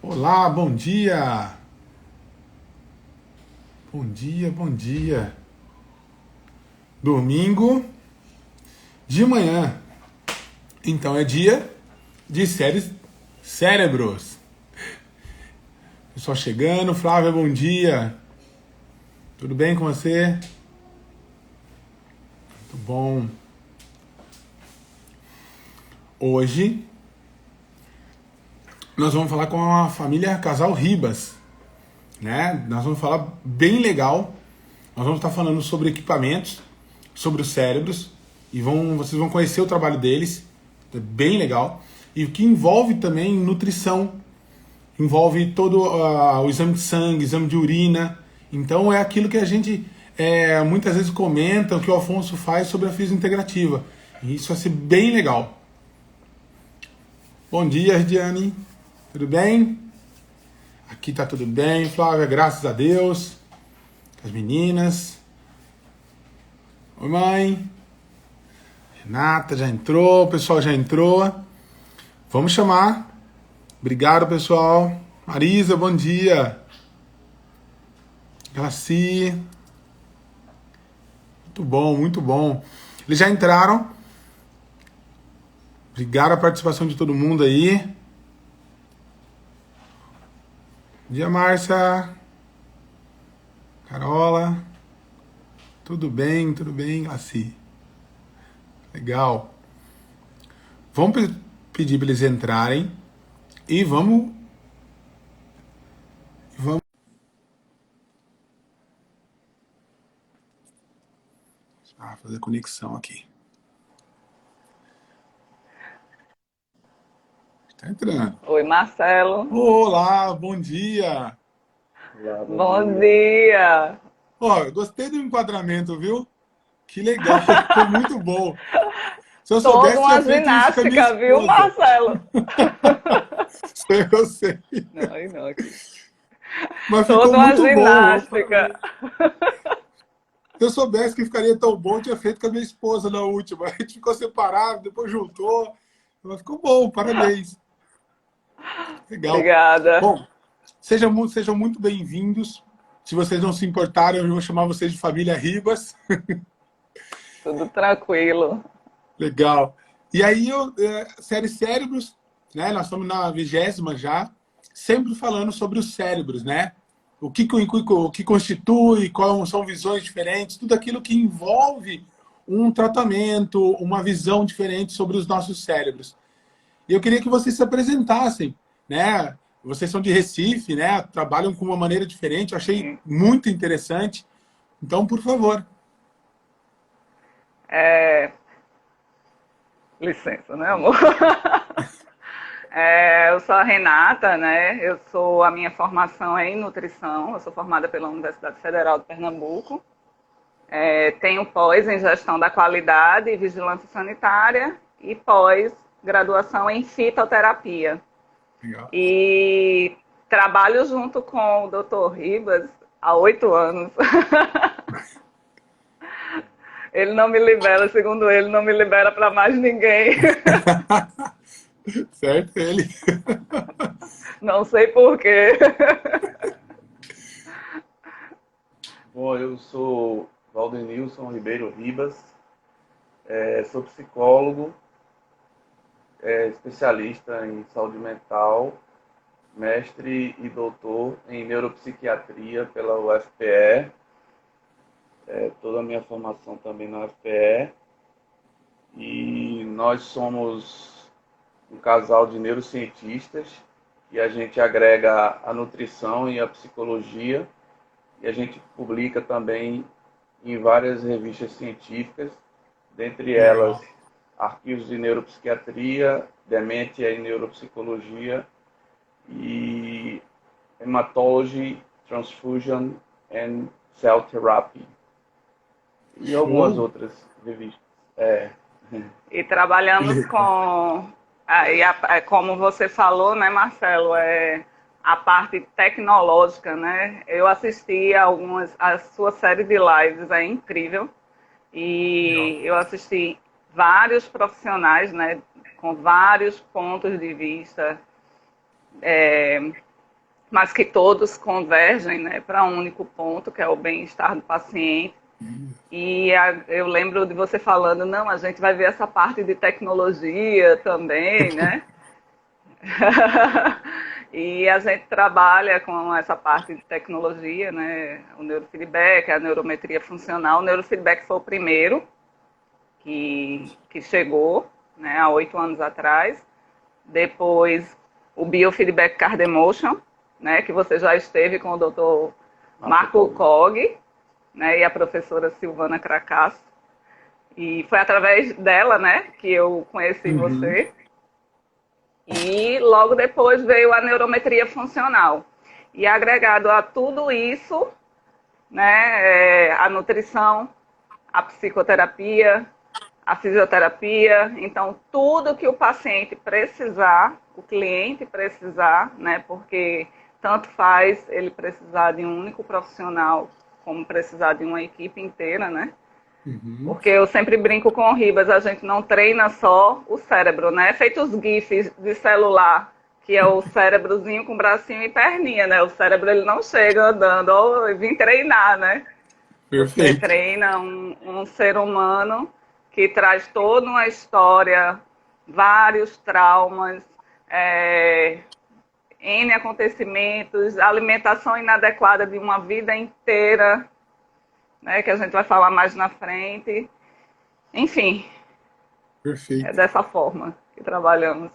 Olá, bom dia! Bom dia, bom dia. Domingo de manhã. Então é dia de séries Cérebros. Pessoal chegando, Flávia, bom dia. Tudo bem com você? Muito bom. Hoje nós vamos falar com a família Casal Ribas, né? Nós vamos falar bem legal. Nós vamos estar falando sobre equipamentos, sobre os cérebros e vocês vão conhecer o trabalho deles. É bem legal. E o que envolve também nutrição, envolve todo o exame de sangue, exame de urina. Então é aquilo que a gente muitas vezes comenta, o que o Afonso faz sobre a fisiointegrativa. E isso vai ser bem legal. Bom dia, Regiane. Tudo bem? Aqui tá tudo bem, Flávia, graças a Deus. As meninas. Oi, mãe. Renata já entrou, o pessoal já entrou. Vamos chamar. Obrigado, pessoal. Marisa, bom dia. Glaci. Muito bom, muito bom. Eles já entraram. Obrigado a participação de todo mundo aí. Bom dia, Márcia. Carola. Tudo bem, Glaci. Legal. Vamos pedir para eles entrarem e vamos fazer conexão aqui. Está entrando. Oi, Marcelo. Olá, bom dia. Olá, Bom dia. Ó, gostei do enquadramento, viu? Que legal, ficou muito bom. Se eu Toda soubesse, tinha uma feito isso com a minha ginástica, viu, esposa. Marcelo? Eu sei. Não, não, aqui. Mas ficou Toda uma muito bom. ginástica. Se eu soubesse que ficaria tão bom, eu tinha feito com a minha esposa na última. A gente ficou separado, depois juntou. Mas ficou bom, parabéns. Legal. Obrigada. Bom, sejam muito bem-vindos. Se vocês não se importarem, eu vou chamar vocês de família Ribas. Tudo tranquilo. Legal. E aí, série Cérebros, né? Nós estamos na 20ª já, sempre falando sobre os cérebros, né? O que constitui, quais são visões diferentes, tudo aquilo que envolve um tratamento, uma visão diferente sobre os nossos cérebros. E eu queria que vocês se apresentassem, né? Vocês são de Recife, né? Trabalham com uma maneira diferente, eu achei muito interessante. Então, por favor. Licença, né, amor? Eu sou a Renata, né? A minha formação é em nutrição. Eu sou formada pela Universidade Federal de Pernambuco. Tenho pós em gestão da qualidade e vigilância sanitária e pós-graduação em fitoterapia. Legal. E trabalho junto com o Dr. Ribas há 8 anos. Ele não me libera, segundo ele, não me libera para mais ninguém. Certo, ele. Não sei por quê. Bom, eu sou Valdenilson Ribeiro Ribas, sou psicólogo, especialista em saúde mental, mestre e doutor em neuropsiquiatria pela UFPE, toda a minha formação também na UFPE, e nós somos um casal de neurocientistas e a gente agrega a nutrição e a psicologia, e a gente publica também em várias revistas científicas, dentre elas Arquivos de Neuropsiquiatria, Demência e Neuropsicologia e Hematology, Transfusion and Cell Therapy e algumas outras revistas. E trabalhamos com, como você falou, né, Marcelo, a parte tecnológica, né? Eu assisti a sua série de lives, é incrível. E eu assisti vários profissionais, né, com vários pontos de vista, mas que todos convergem, né, para um único ponto, que é o bem-estar do paciente. E eu lembro de você falando, não, a gente vai ver essa parte de tecnologia também, né? E a gente trabalha com essa parte de tecnologia, né? O neurofeedback, a neurometria funcional. O neurofeedback foi o primeiro que chegou, né, há 8 anos atrás. Depois, o biofeedback card emotion, né, que você já esteve com o Dr. Marco Cog, né, e a professora Silvana Cracasso. E foi através dela, né, que eu conheci você. E logo depois veio a neurometria funcional. E agregado a tudo isso, né, a nutrição, a psicoterapia, a fisioterapia, então tudo que o paciente precisar, o cliente precisar, né, porque tanto faz ele precisar de um único profissional como precisar de uma equipe inteira, né? Porque eu sempre brinco com o Ribas, a gente não treina só o cérebro, né? Feito os GIFs de celular, que é o cérebrozinho com bracinho e perninha, né? O cérebro ele não chega andando, ó, eu vim treinar, né? Você treina um ser humano que traz toda uma história, vários traumas, N acontecimentos, alimentação inadequada de uma vida inteira, né, que a gente vai falar mais na frente. Enfim, Perfeito. é dessa forma que trabalhamos.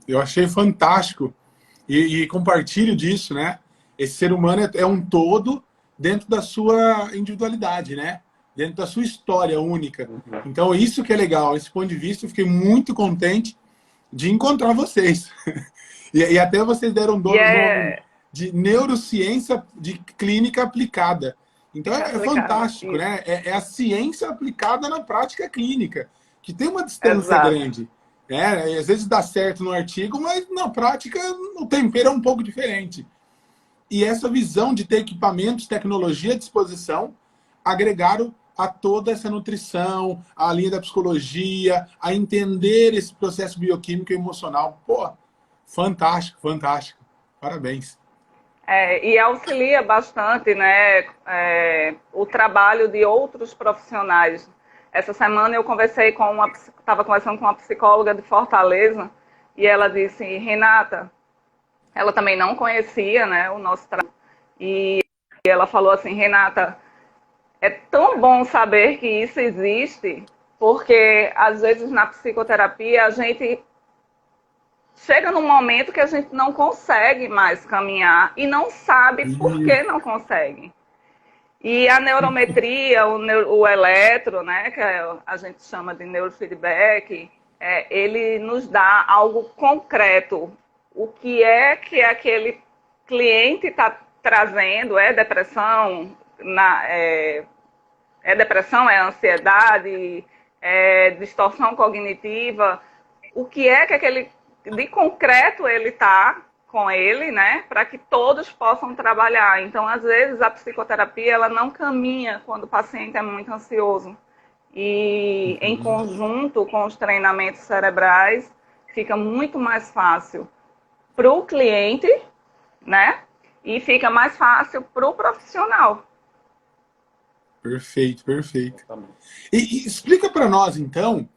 Eu achei fantástico e compartilho disso, né? Esse ser humano é um todo dentro da sua individualidade, né? Dentro da sua história única. Então, isso que é legal. Esse ponto de vista, eu fiquei muito contente de encontrar vocês. E até vocês deram o nome de neurociência de clínica aplicada. Então, é fantástico, isso, né? É a ciência aplicada na prática clínica, que tem uma distância grande. Às vezes dá certo no artigo, mas na prática o tempero é um pouco diferente. E essa visão de ter equipamentos, tecnologia à disposição, agregaram a toda essa nutrição, a linha da psicologia, a entender esse processo bioquímico e emocional. Pô, fantástico, fantástico. Parabéns. E auxilia bastante, né, o trabalho de outros profissionais. Essa semana eu estava conversando com uma psicóloga de Fortaleza e ela disse, Renata, ela também não conhecia, né, o nosso trabalho, e ela falou assim, Renata, é tão bom saber que isso existe, porque às vezes na psicoterapia a gente chega num momento que a gente não consegue mais caminhar e não sabe por que não consegue. E a neurometria, o eletro, né, que a gente chama de neurofeedback, ele nos dá algo concreto. O que aquele cliente está trazendo? É depressão? Depressão? É ansiedade? É distorção cognitiva? O que aquele de concreto ele está com ele, né, para que todos possam trabalhar. Então, às vezes, a psicoterapia ela não caminha quando o paciente é muito ansioso. E, em conjunto com os treinamentos cerebrais, fica muito mais fácil para o cliente, né, e fica mais fácil para o profissional. Perfeito, perfeito. E explica para nós, então,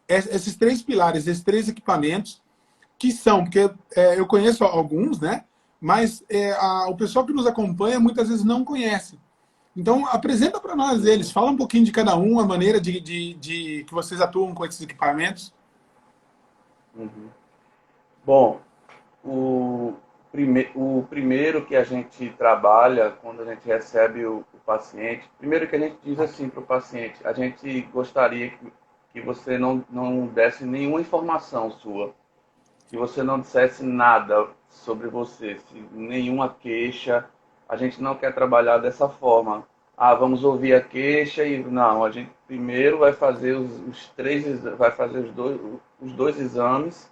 esses 3 pilares, esses 3 equipamentos, que são, porque eu conheço alguns, né? Mas o pessoal que nos acompanha muitas vezes não conhece. Então, apresenta para nós eles, fala um pouquinho de cada um, a maneira de que vocês atuam com esses equipamentos. Bom, o primeiro que a gente trabalha quando a gente recebe o paciente, primeiro que a gente diz assim para o paciente, a gente gostaria que você não desse nenhuma informação sua, que você não dissesse nada sobre você, nenhuma queixa. A gente não quer trabalhar dessa forma. Vamos ouvir a queixa e não. A gente primeiro vai fazer os dois exames,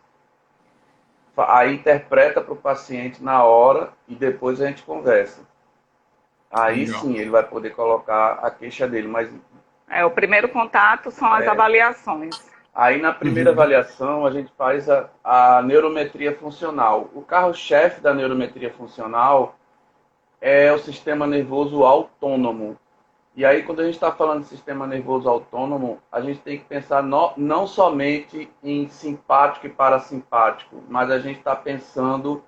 aí interpreta para o paciente na hora e depois a gente conversa. Aí sim ele vai poder colocar a queixa dele. Mas o primeiro contato são as avaliações. Aí, na primeira avaliação, a gente faz a neurometria funcional. O carro-chefe da neurometria funcional é o sistema nervoso autônomo. E aí, quando a gente está falando de sistema nervoso autônomo, a gente tem que pensar não somente em simpático e parasimpático, mas a gente está pensando,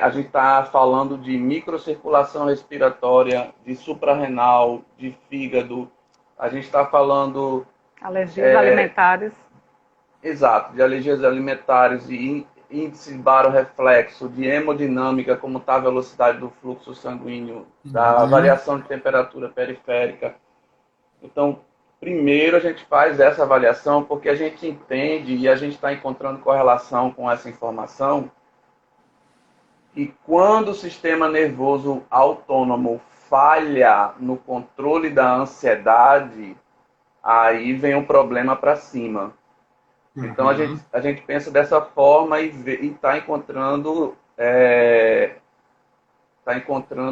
a gente está falando de microcirculação respiratória, de suprarrenal, de fígado, a gente está falando... Alergias alimentares. Exato, de alergias alimentares e índice barorreflexo, de hemodinâmica, como está a velocidade do fluxo sanguíneo, da variação de temperatura periférica. Então, primeiro a gente faz essa avaliação porque a gente entende e a gente está encontrando correlação com essa informação e quando o sistema nervoso autônomo falha no controle da ansiedade, aí vem um problema para cima. Então, a gente pensa dessa forma e está encontrando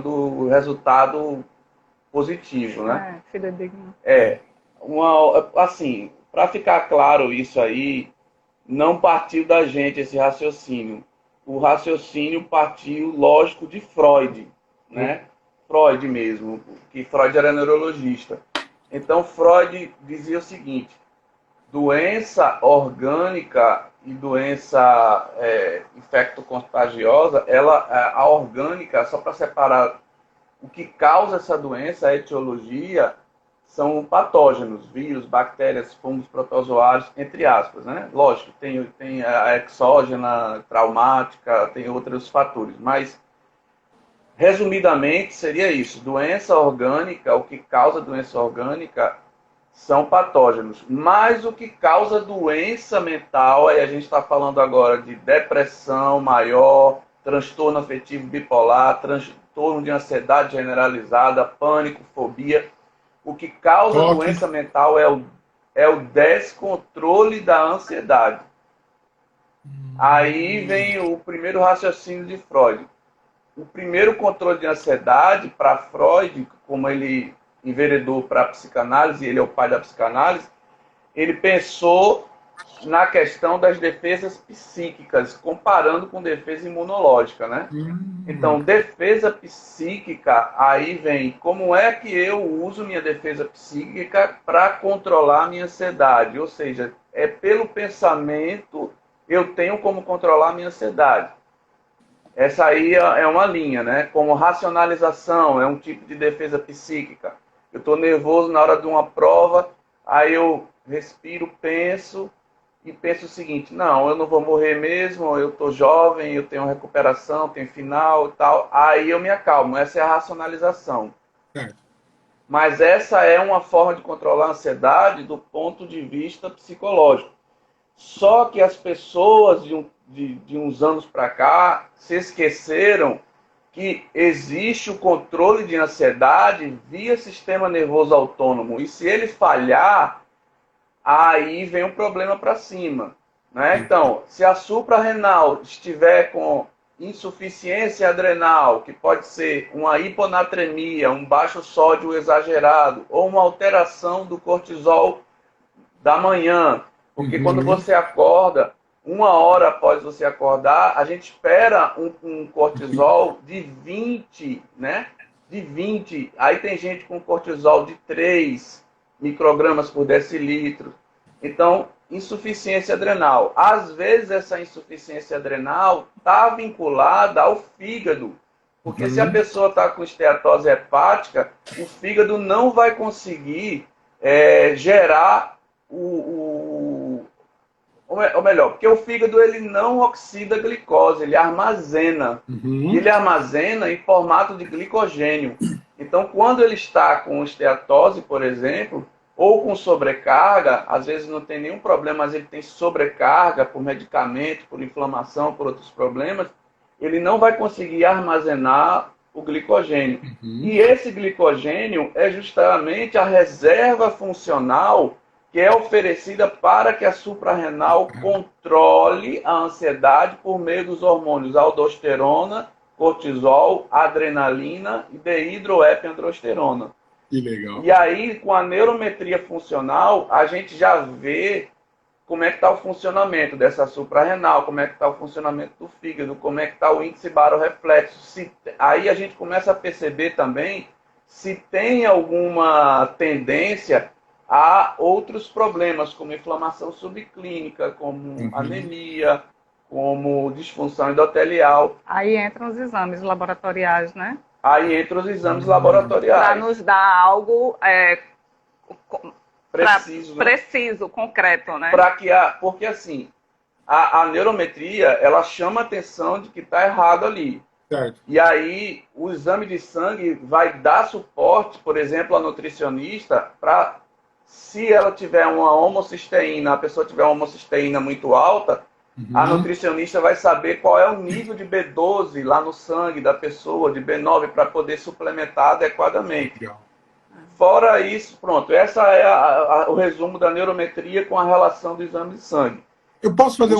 o resultado positivo, né? Fidedigno. Assim, para ficar claro isso aí, não partiu da gente esse raciocínio. O raciocínio partiu, lógico, de Freud, né? Freud mesmo, que Freud era neurologista. Então, Freud dizia o seguinte: doença orgânica e doença infecto-contagiosa, a orgânica, só para separar o que causa essa doença, a etiologia, são patógenos, vírus, bactérias, fungos, protozoários, entre aspas, né? Lógico, tem a exógena, traumática, tem outros fatores, mas resumidamente seria isso: doença orgânica, o que causa doença orgânica são patógenos, mas o que causa doença mental, aí a gente está falando agora de depressão maior, transtorno afetivo bipolar, transtorno de ansiedade generalizada, pânico, fobia. O que causa doença mental é o descontrole da ansiedade. Aí vem o primeiro raciocínio de Freud. O primeiro controle de ansiedade, para Freud, como ele enveredou para a psicanálise, ele é o pai da psicanálise, ele pensou na questão das defesas psíquicas, comparando com defesa imunológica, né? Então, defesa psíquica, aí vem, como é que eu uso minha defesa psíquica para controlar a minha ansiedade? Ou seja, é pelo pensamento eu tenho como controlar a minha ansiedade. Essa aí é uma linha, né? Como racionalização, é um tipo de defesa psíquica. Eu estou nervoso na hora de uma prova, aí eu respiro, penso o seguinte: não, eu não vou morrer mesmo, eu estou jovem, eu tenho recuperação, tenho final e tal. Aí eu me acalmo, essa é a racionalização. Mas essa é uma forma de controlar a ansiedade do ponto de vista psicológico. Só que as pessoas de uns anos para cá se esqueceram que existe o controle de ansiedade via sistema nervoso autônomo. E se ele falhar, aí vem um problema para cima, né? Então, se a suprarrenal estiver com insuficiência adrenal, que pode ser uma hiponatremia, um baixo sódio exagerado, ou uma alteração do cortisol da manhã, porque quando você acorda, 1 hora após você acordar, a gente espera um cortisol de 20, né? De 20. Aí tem gente com cortisol de 3 microgramas por decilitro. Então, insuficiência adrenal. Às vezes, essa insuficiência adrenal está vinculada ao fígado. Porque se a pessoa está com esteatose hepática, o fígado não vai conseguir gerar ou melhor, porque o fígado ele não oxida glicose, ele armazena. E ele armazena em formato de glicogênio. Então, quando ele está com esteatose, por exemplo, ou com sobrecarga, às vezes não tem nenhum problema, mas ele tem sobrecarga por medicamento, por inflamação, por outros problemas, ele não vai conseguir armazenar o glicogênio. E esse glicogênio é justamente a reserva funcional que é oferecida para que a suprarrenal controle a ansiedade por meio dos hormônios aldosterona, cortisol, adrenalina e dehidroepiandrosterona. Que legal. E aí, com a neurometria funcional, a gente já vê como é que está o funcionamento dessa suprarrenal, como é que está o funcionamento do fígado, como é que está o índice barorreflexo. Aí a gente começa a perceber também se tem alguma tendência a outros problemas, como inflamação subclínica, como anemia, como disfunção endotelial. Aí entram os exames laboratoriais, né? Aí entram os exames laboratoriais. Para nos dar algo preciso, né? Preciso, concreto, né? Porque assim, a neurometria, ela chama a atenção de que está errado ali. Certo. E aí, o exame de sangue vai dar suporte, por exemplo, à nutricionista, para, se ela tiver uma homocisteína, a pessoa tiver uma homocisteína muito alta, a nutricionista vai saber qual é o nível de B12 lá no sangue da pessoa, de B9, para poder suplementar adequadamente. Legal. Fora isso, pronto, essa é o resumo da neurometria com a relação do exame de sangue. Eu posso fazer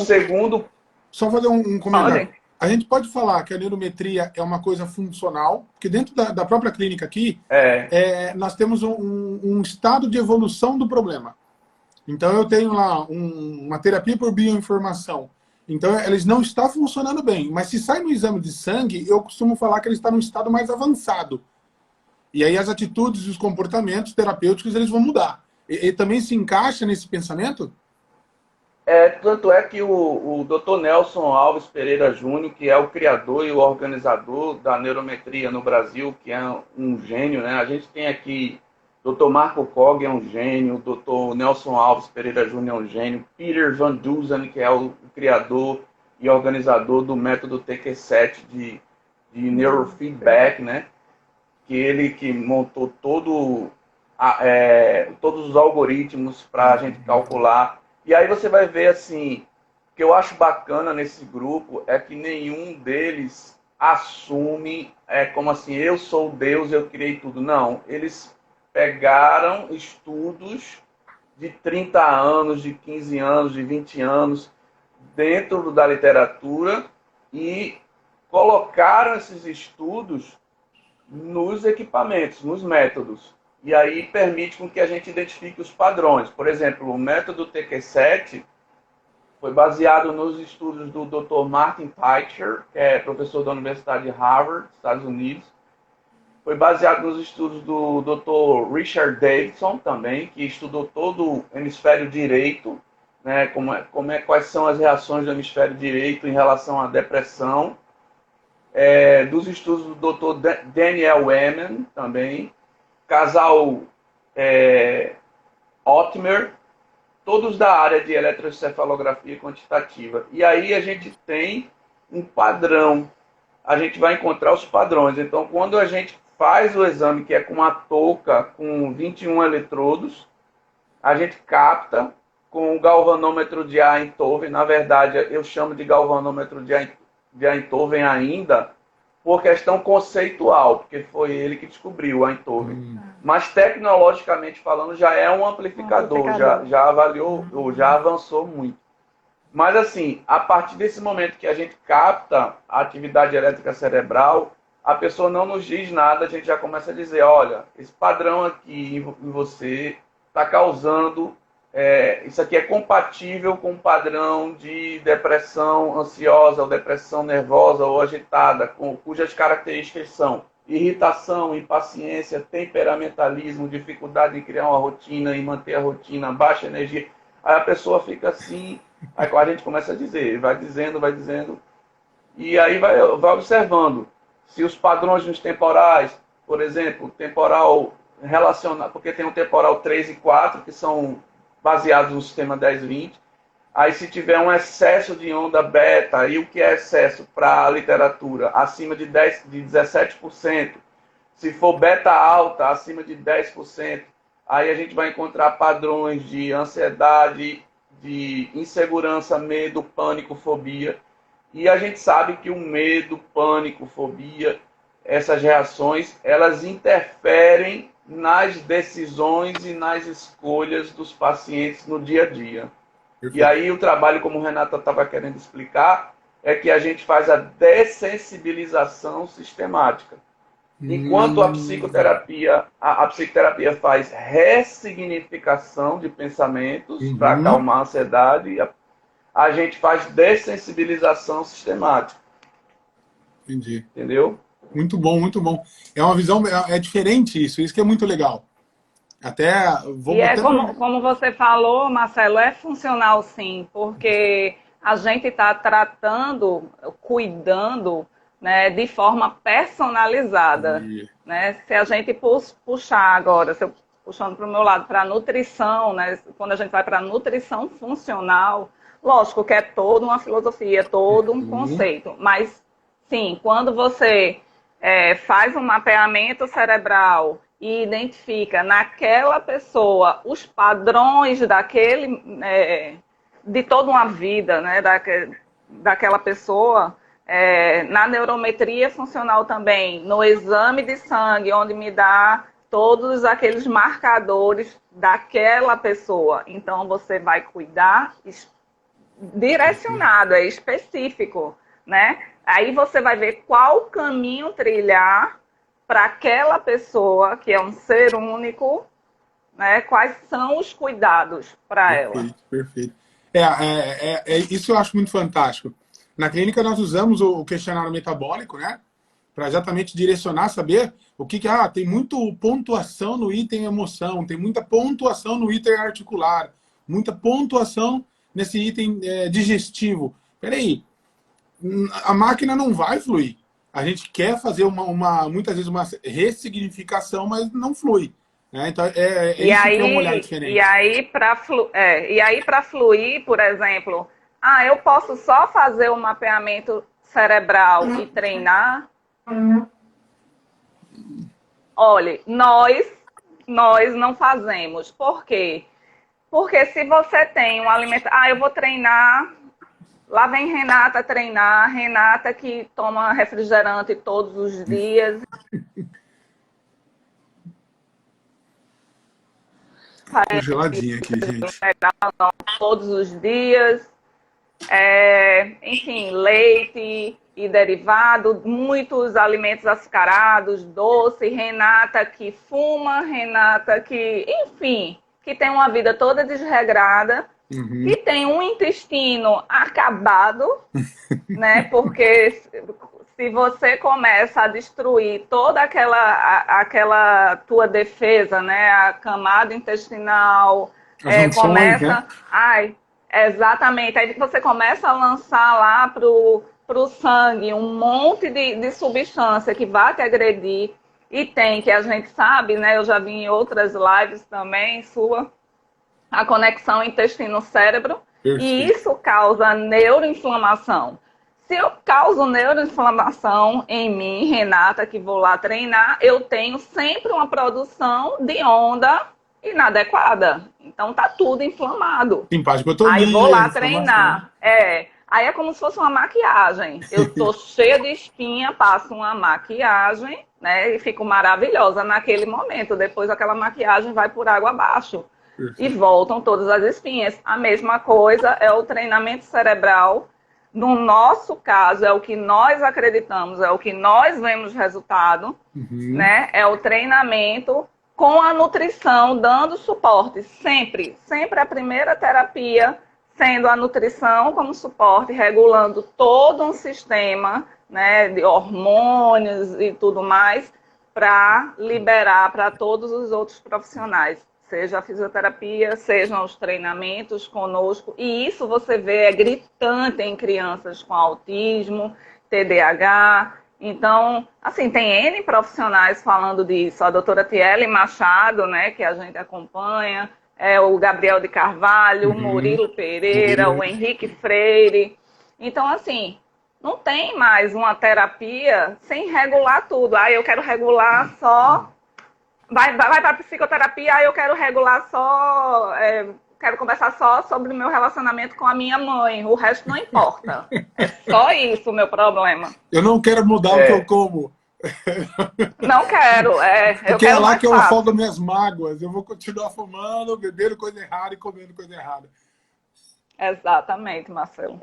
Só fazer um comentário. Olha. A gente pode falar que a neurometria é uma coisa funcional, porque dentro da própria clínica aqui, nós temos um estado de evolução do problema. Então, eu tenho lá uma terapia por bioinformação. Então, eles não estão funcionando bem. Mas se sai no exame de sangue, eu costumo falar que ele está num estado mais avançado. E aí as atitudes e os comportamentos terapêuticos eles vão mudar. E também se encaixa nesse pensamento? Tanto é que o Dr. Nelson Alves Pereira Júnior, que é o criador e o organizador da neurometria no Brasil, que é um gênio, né? A gente tem aqui Dr. Marco Cog, é um gênio, Dr. Nelson Alves Pereira Júnior é um gênio, Peter Van Dusen, que é o criador e organizador do método TQ7 de neurofeedback, né? Ele que montou todos os algoritmos para a gente calcular. E aí você vai ver assim, o que eu acho bacana nesse grupo é que nenhum deles assume, como assim, eu sou Deus, eu criei tudo. Não, eles pegaram estudos de 30 anos, de 15 anos, de 20 anos, dentro da literatura e colocaram esses estudos nos equipamentos, nos métodos. E aí permite com que a gente identifique os padrões. Por exemplo, o método TQ7 foi baseado nos estudos do Dr. Martin Teicher, que é professor da Universidade de Harvard, Estados Unidos. Foi baseado nos estudos do Dr. Richard Davidson também, que estudou todo o hemisfério direito, né, quais são as reações do hemisfério direito em relação à depressão. Dos estudos do Dr. Daniel Amen também, casal Ottmer, todos da área de eletroencefalografia quantitativa. E aí a gente tem um padrão, a gente vai encontrar os padrões. Então, quando a gente faz o exame, que é com uma touca com 21 eletrodos, a gente capta com o galvanômetro de Einthoven. Na verdade, eu chamo de galvanômetro de Einthoven ainda, por questão conceitual, porque foi ele que descobriu o Einthoven. Mas, tecnologicamente falando, já é um amplificador. Já avaliou, já avançou muito. Mas, assim, a partir desse momento que a gente capta a atividade elétrica cerebral, a pessoa não nos diz nada, a gente já começa a dizer, olha, esse padrão aqui em você está causando... isso aqui é compatível com o padrão de depressão ansiosa, ou depressão nervosa ou agitada, cujas características são irritação, impaciência, temperamentalismo, dificuldade em criar uma rotina e manter a rotina, baixa energia. Aí a pessoa fica assim, aí a gente começa a dizer, vai dizendo, e aí vai observando se os padrões nos temporais, por exemplo, temporal relacionado, porque tem o temporal 3 e 4, que são baseados no sistema 10-20. Aí, se tiver um excesso de onda beta, e o que é excesso para a literatura? Acima de 17%. Se for beta alta, acima de 10%. Aí a gente vai encontrar padrões de ansiedade, de insegurança, medo, pânico, fobia. E a gente sabe que o medo, pânico, fobia, essas reações, elas interferem nas decisões e nas escolhas dos pacientes no dia a dia. Perfeito. E aí o trabalho, como o Renata estava querendo explicar, é que a gente faz a dessensibilização sistemática. Enquanto a psicoterapia faz ressignificação de pensamentos para acalmar a ansiedade, a gente faz dessensibilização sistemática. Entendi. Entendeu? Muito bom, muito bom. É uma visão, é diferente isso que é muito legal. Até vou E como você falou, Marcelo, é funcional sim, porque a gente está tratando, cuidando, né, de forma personalizada. Né? Se a gente puxar agora, se eu puxando para o meu lado, para a nutrição, né, quando a gente vai para a nutrição funcional, lógico que é toda uma filosofia, todo um conceito, mas sim, quando você faz um mapeamento cerebral e identifica naquela pessoa os padrões daquele, de toda uma vida, né, daquela pessoa, na neurometria funcional também, no exame de sangue, onde me dá todos aqueles marcadores daquela pessoa. Então, você vai cuidar direcionado, é específico, né? Aí você vai ver qual caminho trilhar para aquela pessoa, que é um ser único, né? Quais são os cuidados para ela. Perfeito. Isso eu acho muito fantástico. Na clínica nós usamos o questionário metabólico, né? Para exatamente direcionar, saber o que tem muita pontuação no item emoção, tem muita pontuação no item articular, muita pontuação nesse item digestivo. Peraí, a máquina não vai fluir. A gente quer fazer muitas vezes uma ressignificação, mas não flui. Né? Então, isso que é um olhar diferente. E aí, para fluir, por exemplo, eu posso só fazer o mapeamento cerebral e treinar? Olha, nós não fazemos. Por quê? Porque se você tem um alimento... eu vou treinar... Lá vem Renata treinar, Renata que toma refrigerante todos os dias. Tô geladinha aqui, gente. Todos os dias. Enfim, leite e derivado, muitos alimentos açucarados, doce, Renata que fuma, Renata que, enfim, que tem uma vida toda desregrada, que tem um intestino acabado, né? Porque se você começa a destruir toda aquela tura defesa, né? A camada intestinal, começa... Né? Exatamente. Aí você começa a lançar lá pro sangue um monte de substância que vai te agredir. E tem, que a gente sabe, né? Eu já vi em outras lives também, sua, a conexão intestino-cérebro. E isso causa neuroinflamação. Se eu causo neuroinflamação em mim, Renata, que vou lá treinar, eu tenho sempre uma produção de onda inadequada. Então tá tudo inflamado. Aí vou lá treinar. Aí é como se fosse uma maquiagem. Eu tô cheia de espinha, passo uma maquiagem, né? E fico maravilhosa naquele momento. Depois aquela maquiagem vai por água abaixo. E voltam todas as espinhas. A mesma coisa é o treinamento cerebral. No nosso caso, é o que nós acreditamos, é o que nós vemos resultado, né? É o treinamento com a nutrição, dando suporte, sempre a primeira terapia sendo a nutrição como suporte, regulando todo um sistema, né, de hormônios e tudo mais, para liberar para todos os outros profissionais, seja a fisioterapia, sejam os treinamentos conosco, e isso você vê, é gritante em crianças com autismo, TDAH. Então, assim, tem N profissionais falando disso. A doutora Tiele Machado, né, que a gente acompanha, o Gabriel de Carvalho, o Murilo Pereira, o Henrique Freire. Então, assim, não tem mais uma terapia sem regular tudo. Eu quero regular só... Vai para a psicoterapia, eu quero regular só... quero conversar só sobre o meu relacionamento com a minha mãe. O resto não importa. É só isso o meu problema. Eu não quero mudar o que eu como. Não quero. Porque é lá que eu afogo minhas mágoas. Eu vou continuar fumando, bebendo coisa errada e comendo coisa errada. Exatamente, Marcelo.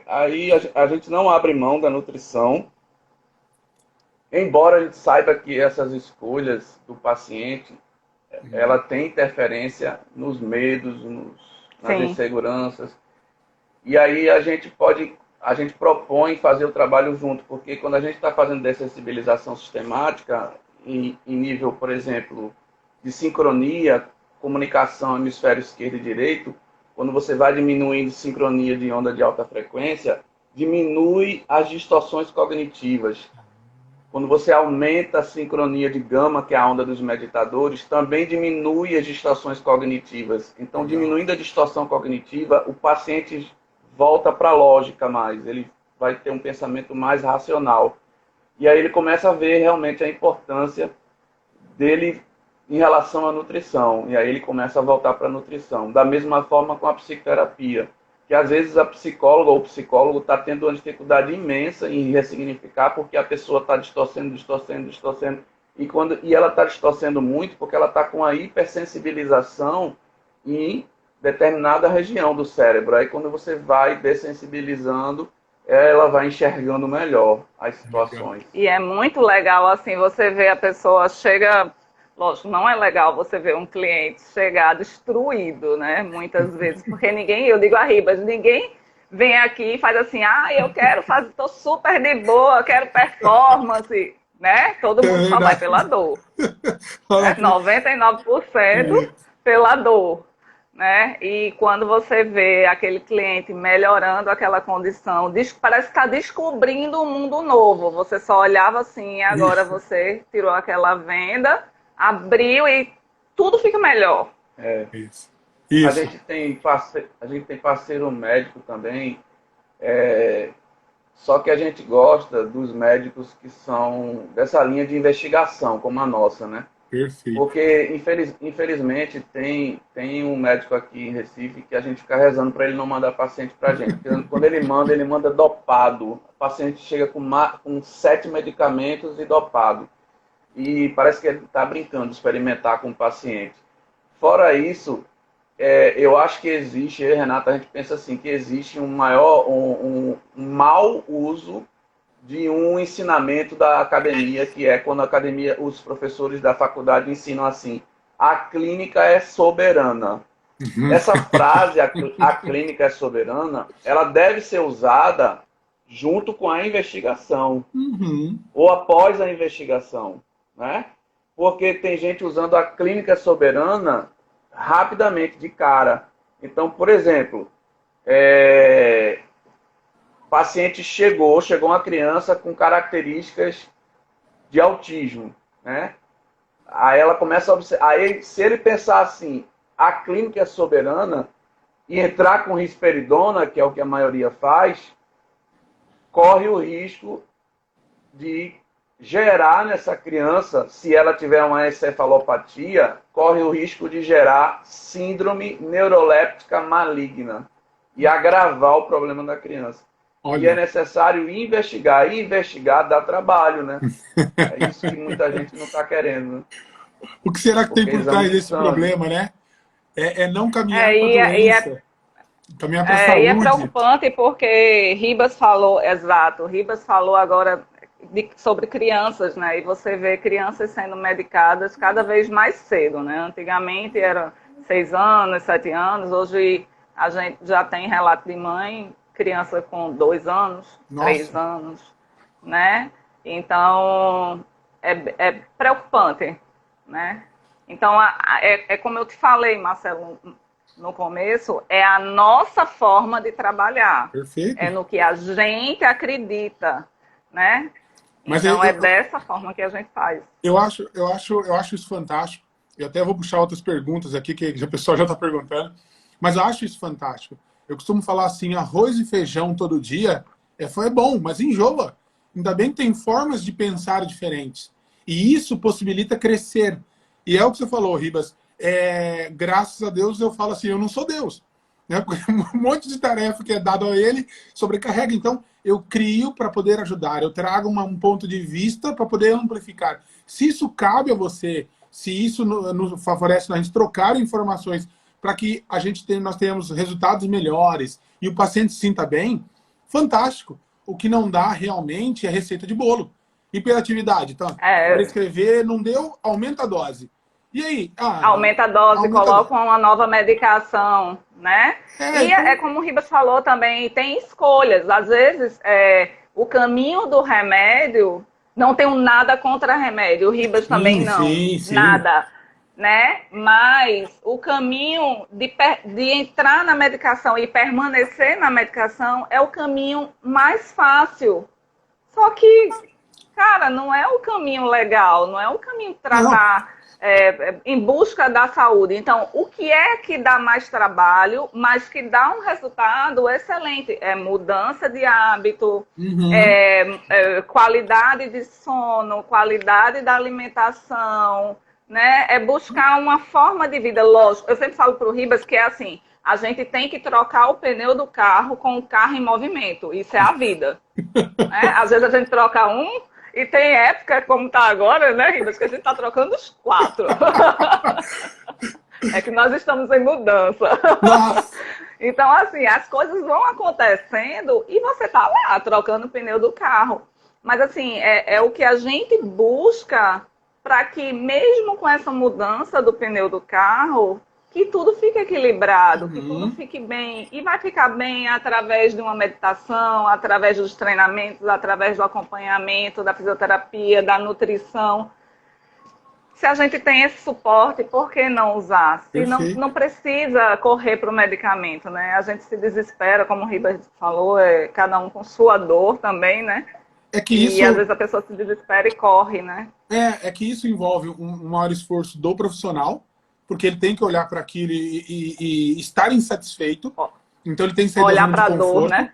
Aí a gente não abre mão da nutrição. embora a gente saiba que essas escolhas do paciente, ela tem interferência nos medos, nas Sim. inseguranças. E aí a gente propõe fazer o trabalho junto, porque quando a gente está fazendo dessensibilização sistemática, em nível, por exemplo, de sincronia, comunicação hemisfério esquerdo e direito, quando você vai diminuindo sincronia de onda de alta frequência, diminui as distorções cognitivas. Quando você aumenta a sincronia de gama, que é a onda dos meditadores, também diminui as distorções cognitivas. Então, diminuindo a distorção cognitiva, o paciente volta para a lógica mais, ele vai ter um pensamento mais racional. E aí ele começa a ver realmente a importância dele em relação à nutrição. E aí ele começa a voltar para a nutrição. Da mesma forma com a psicoterapia, que às vezes a psicóloga ou o psicólogo está tendo uma dificuldade imensa em ressignificar, porque a pessoa está distorcendo. E ela está distorcendo muito porque ela está com a hipersensibilização em determinada região do cérebro. Aí quando você vai dessensibilizando, ela vai enxergando melhor as situações. E é muito legal, assim, você vê a pessoa chega... Lógico, não é legal você ver um cliente chegar destruído, né? Muitas vezes, porque eu digo a Ribas, ninguém vem aqui e faz assim, eu quero fazer, tô super de boa, quero performance, né? Todo mundo só vai pela dor. Né? 99% pela dor, né? E quando você vê aquele cliente melhorando aquela condição, parece que está descobrindo um mundo novo. Você só olhava assim, e agora você tirou aquela venda, abriu e tudo fica melhor. Isso. A gente tem parceiro médico também, só que a gente gosta dos médicos que são dessa linha de investigação, como a nossa, né? Perfeito. Porque, infelizmente, tem um médico aqui em Recife que a gente fica rezando para ele não mandar paciente para a gente. Porque quando ele manda dopado. O paciente chega com 7 medicamentos e dopado. E parece que ele está brincando de experimentar com o paciente. Fora isso, eu acho que existe, Renata, a gente pensa assim, que existe um mau uso de um ensinamento da academia, que é quando a academia, os professores da faculdade ensinam assim, a clínica é soberana. Essa frase, a clínica é soberana, ela deve ser usada junto com a investigação, ou após a investigação. Né? Porque tem gente usando a clínica soberana rapidamente, de cara. Então, por exemplo, paciente chegou uma criança com características de autismo, né? Aí ela começa a observar. Aí, se ele pensar assim, a clínica é soberana, e entrar com risperidona, que é o que a maioria faz, corre o risco de gerar nessa criança, se ela tiver uma encefalopatia, corre o risco de gerar síndrome neuroléptica maligna e agravar o problema da criança. Olha. E é necessário investigar, e investigar dá trabalho, né? É isso que muita gente não está querendo. Né? O que será que tem por trás desse problema, né? É não caminhar para a doença. Caminhar para a saúde. E é preocupante porque Ribas falou agora sobre crianças, né? E você vê crianças sendo medicadas cada vez mais cedo, né? Antigamente era 6 anos, 7 anos, hoje a gente já tem relato de mãe, criança com 2 anos, 3 anos, né? Então, é preocupante, né? Então, como eu te falei, Marcelo, no começo, é a nossa forma de trabalhar. Perfeito. É no que a gente acredita, né? Mas então, dessa forma que a gente faz. Eu acho isso fantástico. Eu até vou puxar outras perguntas aqui, que o pessoal já está perguntando. Mas eu acho isso fantástico. Eu costumo falar assim, arroz e feijão todo dia é bom, mas enjoa. Ainda bem que tem formas de pensar diferentes. E isso possibilita crescer. E é o que você falou, Ribas. Graças a Deus eu falo assim, eu não sou Deus. Né? Porque um monte de tarefa que é dado a ele sobrecarrega. Então, eu crio para poder ajudar. Eu trago um ponto de vista para poder amplificar. Se isso cabe a você, se isso nos favorece nós trocar informações para que nós tenhamos resultados melhores e o paciente se sinta bem, fantástico. O que não dá realmente é receita de bolo. Hiperatividade, então, prescrever, não deu, aumenta a dose. E aí? Aumenta a dose, coloca uma nova medicação, né? É como o Ribas falou também, tem escolhas. Às vezes, o caminho do remédio, não tenho nada contra remédio, o Ribas também não, sim. nada, né? Mas o caminho de entrar na medicação e permanecer na medicação é o caminho mais fácil. Só que, cara, não é o caminho legal, não é o caminho tratar em busca da saúde. Então, o que é que dá mais trabalho, mas que dá um resultado excelente? É mudança de hábito, qualidade de sono, qualidade da alimentação, né? É buscar uma forma de vida. Lógico, eu sempre falo para o Ribas que é assim, a gente tem que trocar o pneu do carro com o carro em movimento. Isso é a vida. Né? Às vezes a gente troca um, e tem época, como está agora, né, Ribas, que a gente está trocando os 4. É que nós estamos em mudança. Nossa. Então, assim, as coisas vão acontecendo e você está lá, trocando o pneu do carro. Mas, assim, é o que a gente busca para que, mesmo com essa mudança do pneu do carro, que tudo fique equilibrado, que tudo fique bem. E vai ficar bem através de uma meditação, através dos treinamentos, através do acompanhamento, da fisioterapia, da nutrição. Se a gente tem esse suporte, por que não usar? Se não precisa correr para o medicamento, né? A gente se desespera, como o Ribas falou, cada um com sua dor também, né? E às vezes a pessoa se desespera e corre, né? É que isso envolve um maior esforço do profissional, porque ele tem que olhar para aquilo e estar insatisfeito. Então ele tem que sair da zona de conforto. Dor, né?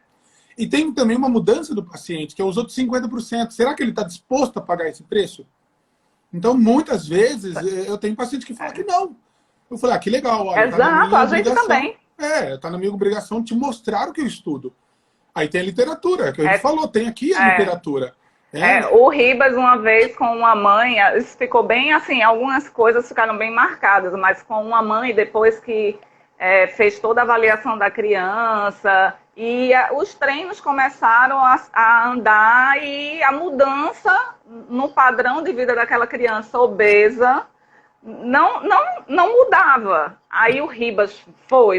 E tem também uma mudança do paciente, que é os outros 50%. Será que ele está disposto a pagar esse preço? Então, muitas vezes, eu tenho paciente que fala que não. Eu falei, que legal. Olha, exato, a gente também. Está na minha obrigação de te mostrar o que eu estudo. Aí tem a literatura, que a gente falou, tem aqui a literatura. O Ribas, uma vez, com uma mãe, isso ficou bem assim, algumas coisas ficaram bem marcadas, mas com uma mãe, depois que fez toda a avaliação da criança, e os treinos começaram a andar, e a mudança no padrão de vida daquela criança obesa não mudava. Aí o Ribas